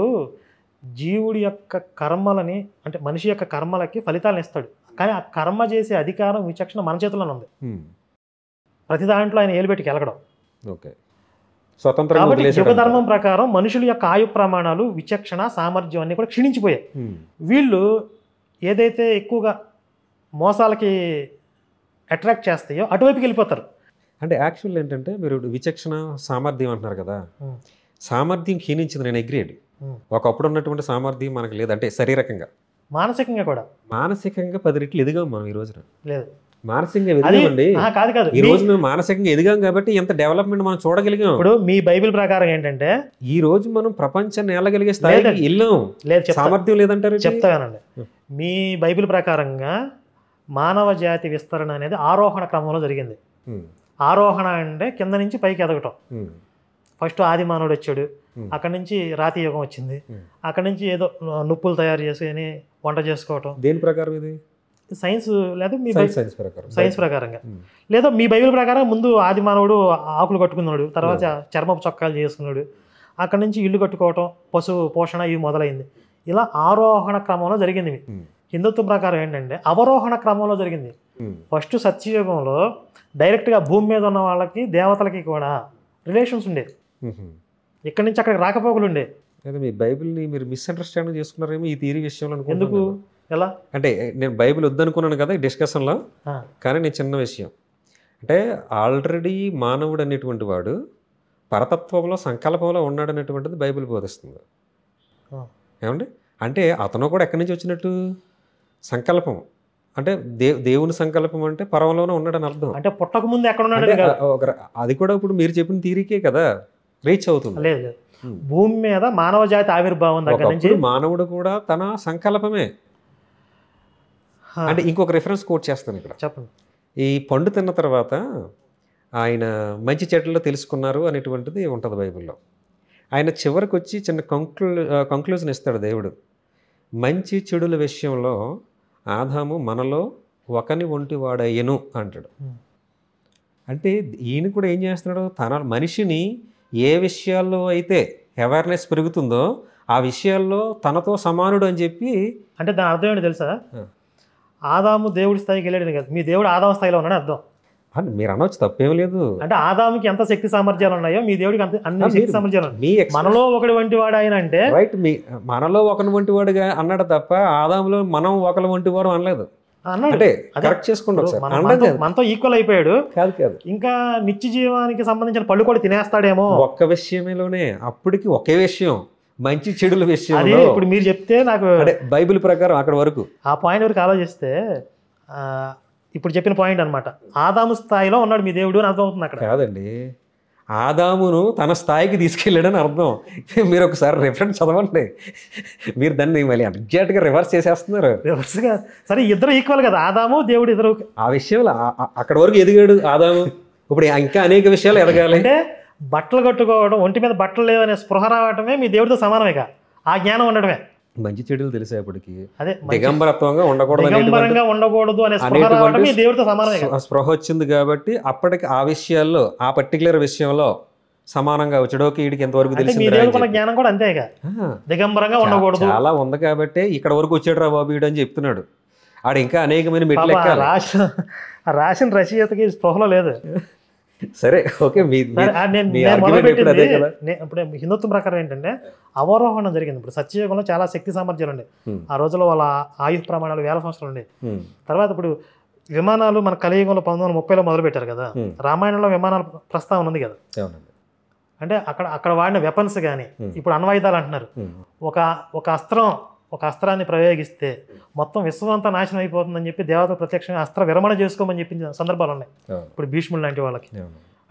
జీవుడి యొక్క కర్మలని, అంటే మనిషి యొక్క కర్మలకి ఫలితాలను ఇస్తాడు, కానీ ఆ కర్మ చేసే అధికారం, విచక్షణ మన చేతుల్లోనే ఉంది. ప్రతి దాంట్లో ఆయన ఏలుబెట్టి కెలగడం. కాబట్టి యుగ ధర్మం ప్రకారం మనుషుల యొక్క ఆయు ప్రమాణాలు, విచక్షణ, సామర్థ్యం అన్నీ కూడా క్షీణించిపోయాయి. వీళ్ళు ఏదైతే ఎక్కువగా మోసాలకి అట్రాక్ట్ చేస్తాయో అటువైపుకి వెళ్ళిపోతారు. అంటే యాక్చువల్ ఏంటంటే మీరు విచక్షణ సామర్థ్యం అంటున్నారు కదా, సామర్థ్యం క్షీణించింది, నేను అగ్రీడ్. ఒకప్పుడు ఉన్నటువంటి సామర్థ్యం మనకు లేదు, అంటే శారీరకంగా, మానసికంగా కూడా. మానసికంగా 10 రెట్లు ఎదిగాం మనం ఈ రోజున. లేదు మానసికంగా ఎదిగామండి. కాదు ఈ రోజు మేము మానసికంగా ఎదిగాం కాబట్టి ఎంత డెవలప్మెంట్ మనం చూడగలిగాం. ఇప్పుడు మీ బైబిల్ ప్రకారం ఏంటంటే ఈ రోజు మనం ప్రపంచాన్ని ఏలగలిగే స్థాయికి వెళ్ళాం. లేదు, సామర్థ్యం లేదంటారు. చెప్తానండి. మీ బైబిల్ ప్రకారంగా మానవ జాతి విస్తరణ అనేది ఆరోహణ క్రమంలో జరిగింది. ఆరోహణ అంటే కింద నుంచి పైకి ఎదగటం. ఫస్ట్ ఆది మానవుడు వచ్చాడు, అక్కడి నుంచి రాతి యుగం వచ్చింది, అక్కడి నుంచి ఏదో నుప్పులు తయారు చేసుకుని వంట చేసుకోవటం. దేని ప్రకారం ఇది? సైన్స్ లేదా మీ సైన్స్ ప్రకారంగా, లేదా మీ బైబిల్ ప్రకారం ముందు ఆది మానవుడు ఆకులు కట్టుకున్నాడు, తర్వాత చర్మపు చొక్కాలు చేసుకున్నాడు, అక్కడి నుంచి ఇల్లు కట్టుకోవటం, పశువు పోషణ ఇవి మొదలైంది. ఇలా ఆరోహణ క్రమంలో జరిగింది. హిందుత్వం ప్రకారం ఏంటంటే అవరోహణ క్రమంలో జరిగింది. ఫస్ట్ సత్యయుగంలో డైరెక్ట్గా భూమి మీద ఉన్న వాళ్ళకి దేవతలకి కూడా రిలేషన్స్ ఉండేవి, ఇక్కడి నుంచి అక్కడికి రాకపోకలు ఉండే. మీ బైబిల్ని మీరు మిస్అండర్స్టాండింగ్ చేసుకున్నారేమో ఈ థియరీ విషయంలో. ఎందుకు, ఎలా అంటే నేను బైబిల్ వద్దనుకున్నాను కదా ఈ డిస్కషన్లో, కానీ నేను చిన్న విషయం అంటే ఆల్రెడీ మానవుడు అనేటువంటి వాడు పరతత్వంలో సంకల్పంలో ఉన్నాడు అనేటువంటిది బైబిల్ బోధిస్తుంది. ఏమండి, అంటే అతను కూడా ఎక్కడి నుంచి వచ్చినట్టు? సంకల్పం అంటే దేవుని సంకల్పం అంటే పరమలోనే ఉన్నాడని అర్థం. అంటే పుట్టక ముందు ఎక్కడ ఉన్నాడు? అది కూడా ఇప్పుడు మీరు చెప్పిన థియరీకే కదా రీచ్ అవుతుంది. లేదు, భూమి మీద మానవ జాతి ఆవిర్భావం దగ్గర నుంచి మానవుడు కూడా తన సంకల్పమే. అంటే ఇంకొక రిఫరెన్స్ కోట్ చేస్తాను ఇక్కడ, చెప్పండి. ఈ పండు తిన్న తర్వాత ఆయన మంచి చెడ్డలో తెలుసుకున్నారు అనేటువంటిది ఉంటుంది బైబిల్లో. ఆయన చివరికి వచ్చి చిన్న కంక్లూజన్ ఇస్తాడు దేవుడు. మంచి చెడుల విషయంలో ఆదాము మనలో ఒకని వంటి వాడయ్యను అంటాడు. అంటే ఈయన కూడా ఏం చేస్తున్నాడు, తన మనిషిని ఏ విషయాల్లో అయితే అవేర్నెస్ పెరుగుతుందో ఆ విషయాల్లో తనతో సమానుడు అని చెప్పి. అంటే దాని అర్థం ఏంటి తెలుసా? ఆదాము దేవుడి స్థాయికి వెళ్ళాడు కదా, మీ దేవుడు ఆదాము స్థాయిలో ఉన్నాడు అర్థం. మీరు అనవచ్చు, తప్పేం లేదు. అంటే ఆదాముకి ఎంత శక్తి సామర్థ్యాలు ఉన్నాయో మీ దేవుడికి అన్ని శక్తి సామర్థ్యాలు ఉన్నాయి. మనలో ఒకటి వంటి వాడు ఆయన అంటే రైట్, మనలో ఒకటి వంటి వాడుగా అన్నాడు తప్ప ఆదాములో మనం ఒకరి వంటి వాడు అనలేదు. అంటే కరెక్ట్ చేసుకుంటాం, మనతో ఈక్వల్ అయిపోయాడు. కాదు, ఇంకా నిత్య జీవానికి సంబంధించిన పళ్ళు కూడా తినేస్తాడేమో. ఒక్క విషయమేలోనే అప్పటికి ఒకే విషయం, మంచి చెడుల విషయం. అదే ఇప్పుడు మీరు చెప్తే నాకు బైబిల్ ప్రకారం అక్కడ వరకు ఆ పాయింట్ వరకు ఆలోచిస్తే ఇప్పుడు చెప్పిన పాయింట్ అనమాట, ఆదాము స్థాయిలో ఉన్నాడు మీ దేవుడు అని అర్థం అవుతుంది అక్కడ. కాదండి, ఆదామును తన స్థాయికి తీసుకెళ్ళాడని అర్థం. మీరు ఒకసారి రిఫరెన్స్ చదవండి, మీరు దాన్ని మళ్ళీ ఎగ్జాక్ట్గా రివర్స్ చేసేస్తున్నారు. రివర్స్గా సరే, ఇద్దరు ఈక్వల్ కదా, ఆదాము దేవుడు ఇద్దరు. ఆ విషయంలో అక్కడ వరకు ఎదిగాడు ఆదాము, ఇప్పుడు ఇంకా అనేక విషయాలు ఎదగాలి. అంటే బట్టలు కట్టుకోవడం, ఒంటి మీద బట్టలు లేవనే స్పృహ రావటమే మీ దేవుడితో సమానమే, ఆ జ్ఞానం ఉండడమే. మంచి చెడులు తెలిసేపటికి అదే దిగంబరత్వంగా ఉండకూడదు అనే దేవుడితో సమానమే. స్పృహ వచ్చింది కాబట్టి అప్పటికి ఆ విషయాల్లో, ఆ పర్టికులర్ విషయంలో సమానంగా వచ్చాడోకి వీడికి ఎంతవరకు తెలిసింది. జ్ఞానం కూడా అంతేగా, దిగంబరంగా ఉండకూడదు చాలా ఉంది కాబట్టి ఇక్కడ వరకు వచ్చాడు రా బాబు వీడు అని చెప్తున్నాడు. ఆడ ఇంకా అనేకమైన మెట్లు ఎక్కాలి. రాసిన రచయితకి స్పృహలో లేదు. సరే, ఓకే. ఇప్పుడు హిందుత్వం ప్రకారం ఏంటంటే అవరోహణం జరిగింది. ఇప్పుడు సత్యయుగంలో చాలా శక్తి సామర్థ్యాలు ఉండే, ఆ రోజుల్లో వాళ్ళ ఆయుష్ ప్రమాణాలు 1000 సంవత్సరాలు ఉండే. తర్వాత ఇప్పుడు విమానాలు మన కలియుగంలో 1930లో మొదలు పెట్టారు కదా, రామాయణంలో విమానాల ప్రస్తావన ఉంది కదా. అంటే అక్కడ వాడిన వెపన్స్ కానీ ఇప్పుడు అణ్వాయుధాలు అంటున్నారు. ఒక అస్త్రాన్ని ప్రయోగిస్తే మొత్తం విశ్వం అంతా నాశనం అయిపోతుందని చెప్పి దేవత ప్రత్యక్షంగా అస్త్ర విరమణ చేసుకోమని చెప్పిన సందర్భాలు ఉన్నాయి. ఇప్పుడు భీష్ముడు లాంటి వాళ్ళకి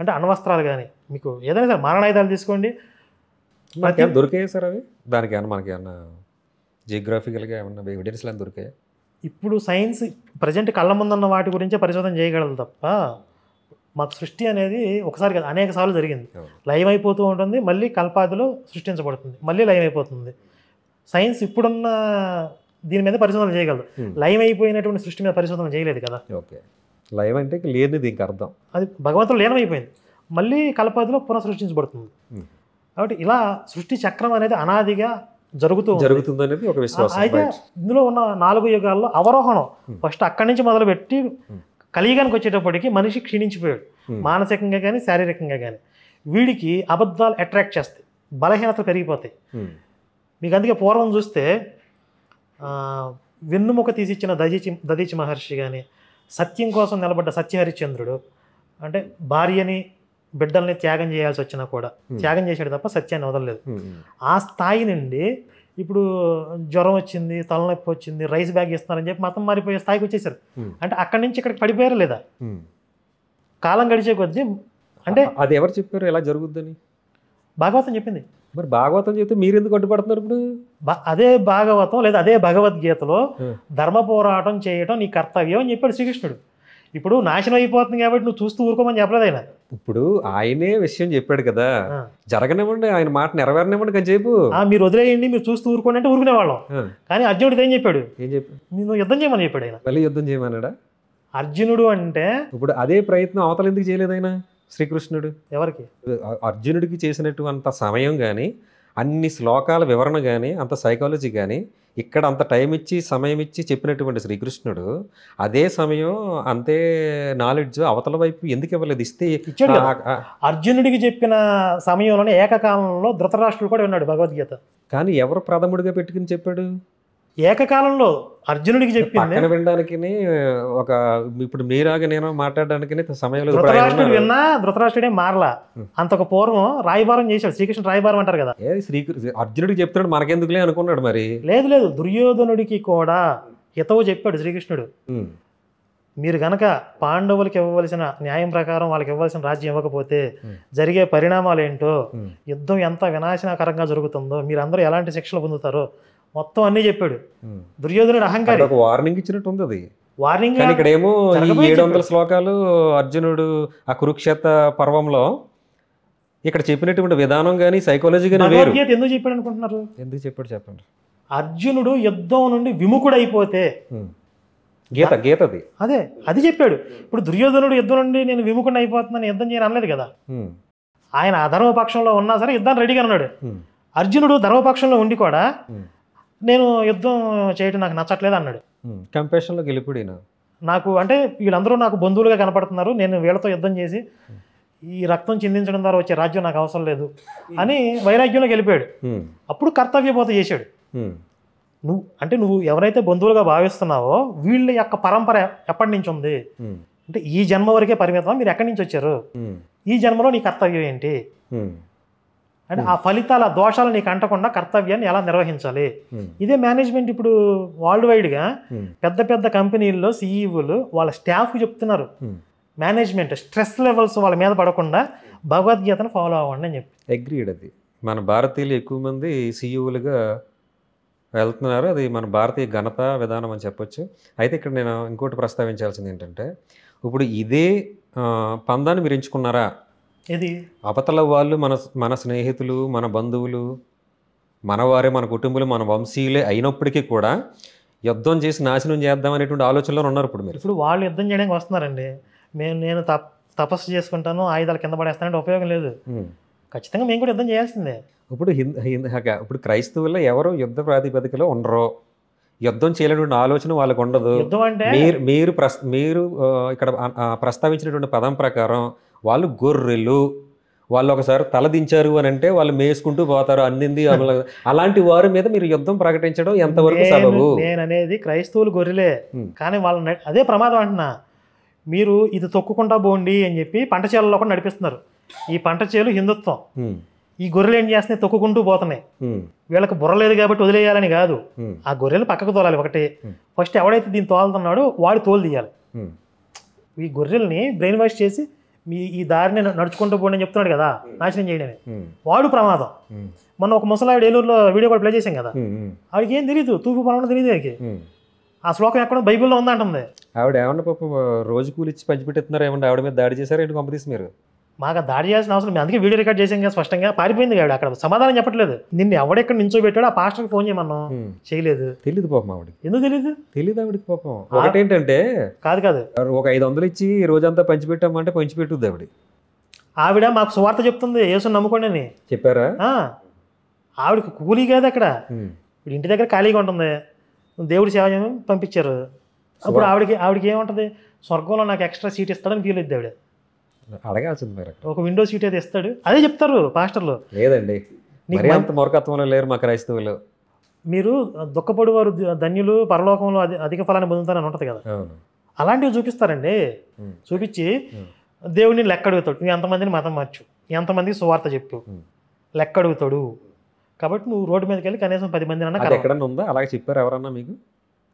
అంటే అణ్వస్త్రాలు కానీ, మీకు ఏదైనా సరే మారణాయుధాలు తీసుకోండి, దొరికాయి సార్ అవి. దానికి ఏమన్నా మనకి ఏమన్నా జియోగ్రఫికల్గా ఏమన్నా ఎవిడెన్స్ లాగా దొరికాయి? ఇప్పుడు సైన్స్ ప్రజెంట్ కళ్ళ ముందున్న వాటి గురించే పరిశోధన చేయగలదు తప్ప మాకు సృష్టి అనేది ఒకసారి కదా అనేక సార్లు జరిగింది. లైవ్ అయిపోతూ ఉంటుంది, మళ్ళీ కల్పాదిలో సృష్టించబడుతుంది, మళ్ళీ లైవ్ అయిపోతుంది. సైన్స్ ఇప్పుడున్న దీని మీద పరిశోధన చేయగలదు, లైవ్ అయిపోయినటువంటి సృష్టి మీద పరిశోధన చేయలేదు కదా. ఓకే, లైవ్ అంటే లేనిది దీనికి అర్థం. అది భగవంతుడు లీనమైపోయింది, మళ్ళీ కల్పాదిలో పునఃసృష్టించబడుతుంది. కాబట్టి ఇలా సృష్టి చక్రం అనేది అనాదిగా జరుగుతుంది అనేది ఒక విశ్వాసం. అయితే ఇందులో ఉన్న 4 యుగాల్లో అవరోహణం ఫస్ట్ అక్కడి నుంచి మొదలుపెట్టి కలియుగానికి వచ్చేటప్పటికి మనిషి క్షీణించిపోయాడు, మానసికంగా కానీ శారీరకంగా కానీ. వీడికి అబద్ధాలు అట్రాక్ట్ చేస్తాయి, బలహీనతలు పెరిగిపోతాయి. మీకు అందుకే పూర్వం చూస్తే వెన్నుముక తీసిచ్చిన దదీచి మహర్షి కానీ, సత్యం కోసం నిలబడ్డ సత్యహరిశ్చంద్రుడు, అంటే భార్యని బిడ్డల్ని త్యాగం చేయాల్సి వచ్చినా కూడా త్యాగం చేశాడు తప్ప సత్యాన్ని వదలలేదు. ఆ స్థాయి నుండి ఇప్పుడు జ్వరం వచ్చింది, తలనొప్పి వచ్చింది, రైస్ బ్యాగ్ ఇస్తున్నారని చెప్పి మతం మారిపోయే స్థాయికి వచ్చేసారు. అంటే అక్కడి నుంచి ఇక్కడికి పడిపోయారా లేదా? కాలం గడిచే కొద్దీ అంటే అది ఎవరు చెప్పారు ఎలా జరుగుద్దని? భాగవతం చెప్పింది. మరి భాగవతం చెప్తే మీరు ఎందుకు అడ్డుపడుతున్నారు ఇప్పుడు? అదే భాగవతం లేదా అదే భగవద్గీతలో ధర్మ పోరాటం చేయడం నీ కర్తవ్యం అని చెప్పాడు శ్రీకృష్ణుడు. ఇప్పుడు నాశనం అయిపోతుంది కాబట్టి నువ్వు చూస్తూ ఊరుకోమని చెప్పలేదు ఆయన. ఇప్పుడు ఆయనే విషయం చెప్పాడు కదా, జరగనివ్వండి, ఆయన మాట నెరవేరనివ్వండి కానీ చెప్పు. మీరు వదిలేయండి, మీరు చూస్తూ ఊరుకోండి అంటే ఊరుకునేవాళ్ళం. కానీ అర్జునుడు ఏం చెప్పాడు? నువ్వు యుద్ధం చేయమని చెప్పాడు ఆయన. మళ్ళీ యుద్ధం చేయమన్నాడా? అర్జునుడు అంటే ఇప్పుడు అదే ప్రయత్నం అవతల ఎందుకు చేయలేదు ఆయన శ్రీకృష్ణుడు? ఎవరికి? అర్జునుడికి చేసినటువంటి సమయం కానీ, అన్ని శ్లోకాల వివరణ కానీ, అంత సైకాలజీ కానీ, ఇక్కడ అంత టైం ఇచ్చి సమయం ఇచ్చి చెప్పినటువంటి శ్రీకృష్ణుడు అదే సమయం అంతే నాలెడ్జ్ అవతల వైపు ఎందుకు ఇవ్వలేదు? ఇస్తే ఇచ్చాడు. అర్జునుడికి చెప్పిన సమయంలోనే ఏకకాలంలో ధృతరాష్ట్రుడు కూడా ఉన్నాడు భగవద్గీత. కానీ ఎవరు ప్రథముడిగా పెట్టుకుని చెప్పాడు? ఏకకాలంలో అర్జునుడికి చెప్పింది వినడానికి ఒక ఇప్పుడు మీరాగా నేను మాట్లాడడానికి సమయంలో ధృతరాష్ట్రుడు విన్నా ధృతరాష్ట్రుడే మారలా. అంతకు పూర్వం రాయబారం చేశాడు. శ్రీకృష్ణ రాయబారం అంటారు కదా. అర్జునుడికి చెప్తున్నాడు మనకెందుకులే అనుకున్నాడు. మరి లేదు దుర్యోధనుడికి కూడా హితవు చెప్పాడు శ్రీకృష్ణుడు. మీరు గనక పాండవులకి ఇవ్వవలసిన న్యాయం ప్రకారం వాళ్ళకి ఇవ్వాల్సిన రాజ్యం ఇవ్వకపోతే జరిగే పరిణామాలు ఏంటో, యుద్ధం ఎంత వినాశనకరంగా జరుగుతుందో, మీరందరూ ఎలాంటి శిక్షలు పొందుతారో మొత్తం అన్నీ చెప్పాడు. దుర్యోధనుడు అహంకారి. వార్నింగ్ ఇచ్చినట్టు ఉంది అది. వార్నింగ్ ఇక్కడేమో 700 శ్లోకాలు అర్జునుడు ఆ కురుక్షేత్ర పర్వంలో ఇక్కడ చెప్పినటువంటి విధానం కానీ సైకాలజీ కానీ వేరు. ఎందుకు చెప్పాడు అనుకుంటున్నారు? ఎందుకు చెప్పాడు చెప్పండి. అర్జునుడు యుద్ధం నుండి విముఖుడైపోతే గీతది అది చెప్పాడు. ఇప్పుడు దుర్యోధనుడు యుద్ధం నుండి నేను విముఖుడిని అయిపోతున్నాను యుద్ధం చేయని అనలేదు కదా. ఆయన అధర్మపక్షంలో ఉన్నా సరే యుద్ధాన్ని రెడీగా ఉన్నాడు. అర్జునుడు ధర్మపక్షంలో ఉండి కూడా నేను యుద్ధం చేయడం నాకు నచ్చట్లేదు అన్నాడు. కంపాషన్లోకి వెళ్ళిపోయినా నాకు అంటే వీళ్ళందరూ నాకు బంధువులుగా కనపడుతున్నారు, నేను వీళ్ళతో యుద్ధం చేసి ఈ రక్తం చిందించడం ద్వారా వచ్చే రాజ్యం నాకు అవసరం లేదు అని వైరాగ్యంలోకి వెళ్ళిపోయాడు. అప్పుడు కర్తవ్యబోధ చేశాడు. నువ్వు ఎవరైతే బంధువులుగా భావిస్తున్నావో వీళ్ళ యొక్క పరంపర ఎప్పటి నుంచి ఉంది అంటే ఈ జన్మ వరకే పరిమితం, మీరు ఎక్కడి నుంచి వచ్చారు, ఈ జన్మలో నీ కర్తవ్యం ఏంటి అంటే ఆ ఫలితాల దోషాలు నీకు అంటకుండా కర్తవ్యాన్ని ఎలా నిర్వహించాలి. ఇదే మేనేజ్మెంట్ ఇప్పుడు వరల్డ్ వైడ్గా పెద్ద పెద్ద కంపెనీల్లో సీఈఓలు వాళ్ళ స్టాఫ్కి చెప్తున్నారు. మేనేజ్మెంట్ స్ట్రెస్ లెవెల్స్ వాళ్ళ మీద పడకుండా భగవద్గీతను ఫాలో అవ్వండి అని చెప్పి. అగ్రీడ్. అది మన భారతీయులు ఎక్కువ మంది సీఈఓలుగా వెళ్తున్నారు. అది మన భారతీయ ఘనత విధానం అని చెప్పొచ్చు. అయితే ఇక్కడ నేను ఇంకోటి ప్రస్తావించాల్సింది ఏంటంటే, ఇప్పుడు ఇదే పందాన్ని మీరు ఎంచుకున్నారా? ఇది అవతల వాళ్ళు మన స్నేహితులు, మన బంధువులు, మనవారే, మన కుటుంబాలు, మన వంశీయులే అయినప్పటికీ కూడా యుద్ధం చేసి నాశనం చేద్దాం అనేటువంటి ఆలోచనలో ఉన్నారు ఇప్పుడు మీరు. ఇప్పుడు వాళ్ళు యుద్ధం చేయడానికి వస్తున్నారండి. నేను తపస్సు చేసుకుంటాను, ఆయుధాలు కింద పడేస్తానంటే ఉపయోగం లేదు. ఖచ్చితంగా మేము కూడా యుద్ధం చేయాల్సిందే. ఇప్పుడు క్రైస్తవుల్లో ఎవరు యుద్ధ ప్రాతిపదికలో ఉండరు, యుద్ధం చేయలేటువంటి ఆలోచన వాళ్ళకు ఉండదు. యుద్ధం అంటే మీరు ఇక్కడ ప్రస్తావించినటువంటి పదం ప్రకారం వాళ్ళు గొర్రెలు, వాళ్ళు ఒకసారి తలదించారు అని అంటే వాళ్ళు మేసుకుంటూ పోతారు అందింది. అలాంటి వారి మీద మీరు యుద్ధం ప్రకటించడం ఎంతవరకు సబబు? నేను అనేది క్రైస్తవులు గొర్రెలే, కానీ వాళ్ళని అదే ప్రమాదం అంటున్నా. మీరు ఇది తొక్కుకుంటా పోండి అని చెప్పి పంట చేలలో కూడా నడిపిస్తున్నారు. ఈ పంట చేలు హిందుత్వం, ఈ గొర్రెలు ఏం చేస్తున్నాయి, తొక్కుకుంటూ పోతున్నాయి. వీళ్ళకి బుర్ర లేదు కాబట్టి వదిలేయాలని కాదు, ఆ గొర్రెలు పక్కకు తోలాలి. ఒకటి ఫస్ట్ ఎవడైతే దీన్ని తోలుతున్నాడో వాడు తోలు తీయాలి. ఈ గొర్రెల్ని బ్రెయిన్ వాష్ చేసి ఈ దారిని నడుచుకుంటూ పోండి అని చెప్తున్నాడు కదా, నాశనం చేయడమే. వాడు ప్రమాదం. మొన్న ఒక ముసలావిడ ఏలూరులో వీడియో కూడా ప్లే చేసాం కదా, ఆవిడకి ఏం తెలియదు, తూర్పు పొలం తెలియదు. ఆవిడకి ఆ శ్లోకం ఎక్కడ బైబిల్లో ఉందంటుంది. ఆవిడ ఏమన్నా పాపం రోజు కూలి ఇచ్చి పంచిపెట్టుతున్నారు, ఏమన్నా ఆవిడ మీద దాడి చేశారు ఏంటి పంపదీసి మీరు? మాకు దాడి చేయాల్సిన అవసరం, మేము అందుకే వీడియో రికార్డ్ చేసాం కదా. స్పష్టంగా పారిపోయింది ఆవిడ, అక్కడ సమాధానం చెప్పట్లేదు. నిన్ను ఎవడెక్కడ నించోబెట్టాడో ఆ పాస్టర్కి ఫోన్ చేయమన్నాం, చేయలేదు. తెలియదు పాపం ఆవిడకి. ఎందుకు తెలియదు ఆవిడకి పాపం. ఒకటేంటంటే కాదు ఒక 500 ఇచ్చి రోజంతా పంచిపెట్టామంటే పంచిపెట్టుద్ది ఆవిడ మాకు సువార్త చెప్తుంది, యేసుని నమ్ముకోండి అని చెప్పారా? ఆవిడకి కూలీ కాదు అక్కడ, ఇప్పుడు ఇంటి దగ్గర ఖాళీగా ఉంటుంది, దేవుడి సేవ పంపించారు. అప్పుడు ఆవిడకి ఏముంటుంది, స్వర్గంలో నాకు ఎక్స్ట్రా సీట్ ఇస్తాడని ఫీల్ అవుతుంది. ఆవిడ అడగాల్సింది మరి, ఒక విండో సీట్ అయితే ఇస్తాడు, అదే చెప్తారు పాస్టర్లు. లేదండి, అంత మూర్ఖత్వంలో లేరు మా క్రైస్తవులు. మీరు దుఃఖపడి వారు ధన్యులు పరలోకంలో అధిక ఫలాన్ని పొందుతారని ఉంటుంది కదా, అలాంటివి చూపిస్తారండి. చూపించి దేవుడిని లెక్క అడుగుతాడు, నువ్వు ఎంతమందిని మతం మార్చు, ఎంతమందికి సువార్త చెప్పు, లెక్క అడుగుతాడు. కాబట్టి నువ్వు రోడ్డు మీదకి వెళ్ళి కనీసం 10 మందిని అన్న ఎక్కడన్నా ఉందా అలాగే చెప్పారు ఎవరన్నా మీకు?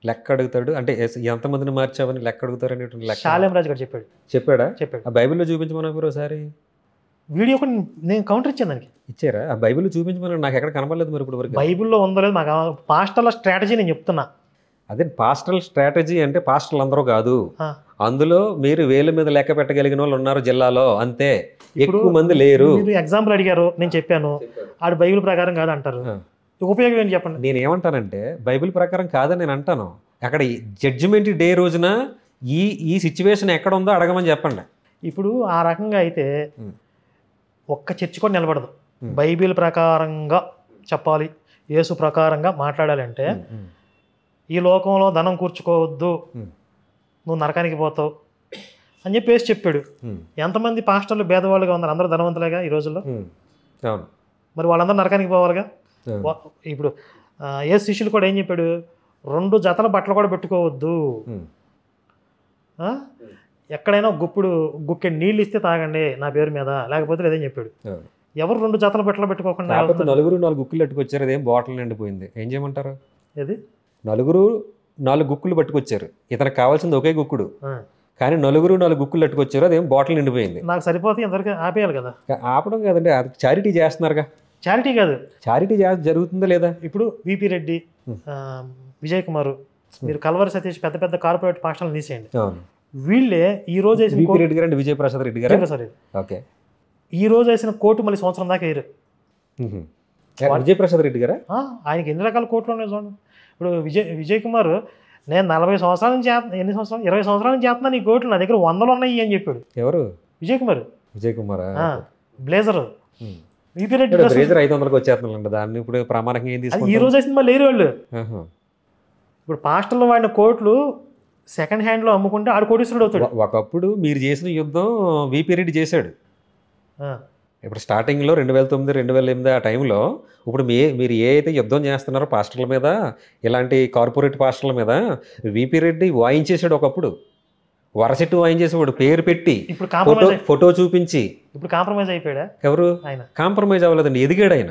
లెక్క అడుగుతాడు అంటే ఎంతమందిని మార్చావని లెక్క అడుగుతారు అనేటువంటి లెక్క శాలేం రాజు గారు చెప్పాడా? ఆ బైబిల్లో చూపించమని ఒకసారి వీడియో కూడా నేను కౌంటర్ ఇచ్చాను దానికి. ఇచ్చారా? ఆ బైబిల్లో చూపించమని నాకు ఎక్కడ కనపడలేదు మరి ఇప్పుడు వరకు. బైబిల్లో ఉందో లేదు మాకు పాస్టర్ల స్ట్రాటజీ నేను చెప్తున్నా. అదే పాస్టల్ స్ట్రాటజీ అంటే పాస్టర్లు అందరూ కాదు, అందులో మీరు వేల మీద లెక్క పెట్టగలిగిన వాళ్ళు ఉన్నారు జిల్లాలో, అంతే, ఎక్కువ మంది లేరు. మీరు ఎగ్జాంపుల్ అడిగారు, నేను చెప్పాను ఆడు బైబిల్ ప్రకారం కాదు అంటారు, ఉపయోగం ఏంటి చెప్పండి? నేను ఏమంటానంటే బైబిల్ ప్రకారం కాదని నేను అంటాను. అక్కడ జడ్జిమెంట్ డే రోజున ఈ సిచ్యువేషన్ ఎక్కడ ఉందో అడగమని చెప్పండి. ఇప్పుడు ఆ రకంగా అయితే ఒక్క చర్చ కూడా నిలబడదు. బైబిల్ ప్రకారంగా చెప్పాలి, యేసు ప్రకారంగా మాట్లాడాలంటే ఈ లోకంలో ధనం కూర్చుకోవద్దు, నువ్వు నరకానికి పోతావు అని చెప్పాడు. ఎంతమంది పాస్టర్లు భేదవాళ్ళుగా ఉన్నారు? అందరూ ధనవంతులేగా ఈ రోజుల్లో. మరి వాళ్ళందరూ నరకానికి పోవాలిగా. ఇప్పుడు ఏ శిష్యులు కూడా ఏం చెప్పాడు? 2 జతల బట్టలు కూడా పెట్టుకోవద్దు, ఎక్కడైనా గుక్కెడు నీళ్ళు ఇస్తే తాగండి నా పేరు మీద, లేకపోతే లేదని చెప్పాడు. ఎవరు 2 జతల బట్టలు పెట్టుకోకుండా? నలుగురు 4 గుక్కులు పెట్టుకొచ్చారు, అదేం బాటిల్ నిండిపోయింది, ఏం చేయమంటారు? ఏది నలుగురు 4 గుక్కులు పట్టుకొచ్చారు, ఇతనికి కావాల్సింది ఒకే గుక్కుడు, కానీ నలుగురు 4 గుక్కులు పట్టుకొచ్చారు, అదేం బాటిల్ నిండిపోయింది. నాకు సరిపోతే ఇంతవరకు ఆపేయాలి కదా. ఆపడం కాదండి, అది చారిటీ చేస్తున్నారుగా. చారిటీ కాదు, చారిటీ జరుగుతుందా లేదా? ఇప్పుడు విపి రెడ్డి, విజయ్ కుమార్, మీరు కల్వరి సతీష్ పెద్ద పెద్ద కార్పొరేట్ పాస్టర్లు తీసేయండి, వీళ్ళే ఈ రోజు వేసిన రెడ్డి గారు, విజయ్ ప్రసాద్ రెడ్డి గారు, ఓకే, ఈ రోజు వేసిన కోర్టు మళ్ళీ సంవత్సరం దాకా వేయరు. విజయ్ ప్రసాద్ రెడ్డి గారా? ఆయనకి ఎన్ని రకాల కోర్టులు ఉన్నాయి చూడండి. ఇప్పుడు విజయ్ కుమార్, నేను 40 సంవత్సరాల నుంచి ఎన్ని సంవత్సరాలు 20 సంవత్సరాల నుంచి చేస్తున్నాను ఈ కోర్టులు, నా దగ్గర 100 ఉన్నాయి అని చెప్పాడు. ఎవరు? విజయ్ కుమార్. బ్లేజర్ విపి రెడ్డి 500కి వచ్చేస్తున్నాడు, దాన్ని ఇప్పుడు ప్రామాణికంగా ఏం తీసుకుంటారు? ఈ రోజు వేసింది మళ్ళీ లేరు వాళ్ళు. ఇప్పుడు పాస్టర్లు వాడిన కోర్టులు సెకండ్ హ్యాండ్లో అమ్ముకుంటే ఆడు కోటీశ్వరుడు అవుతాడు. ఒకప్పుడు మీరు చేసిన యుద్ధం విపి రెడ్డి చేశాడు. ఇప్పుడు స్టార్టింగ్లో 2009, 2008 ఆ టైంలో, ఇప్పుడు మీరు ఏ అయితే యుద్ధం చేస్తున్నారో పాస్టర్ల మీద, ఇలాంటి కార్పొరేట్ పాస్టర్ల మీద, విపి రెడ్డి వాయించేసాడు. ఒకప్పుడు వరసెట్టు వాయించేసేవాడు, పేరు పెట్టి, ఇప్పుడు ఫోటో చూపించి. ఇప్పుడు కాంప్రమైజ్ అయిపోయాడా? ఎవరు? ఆయన కాంప్రమైజ్ అవ్వలేదండి, ఎదిగాడు ఆయన.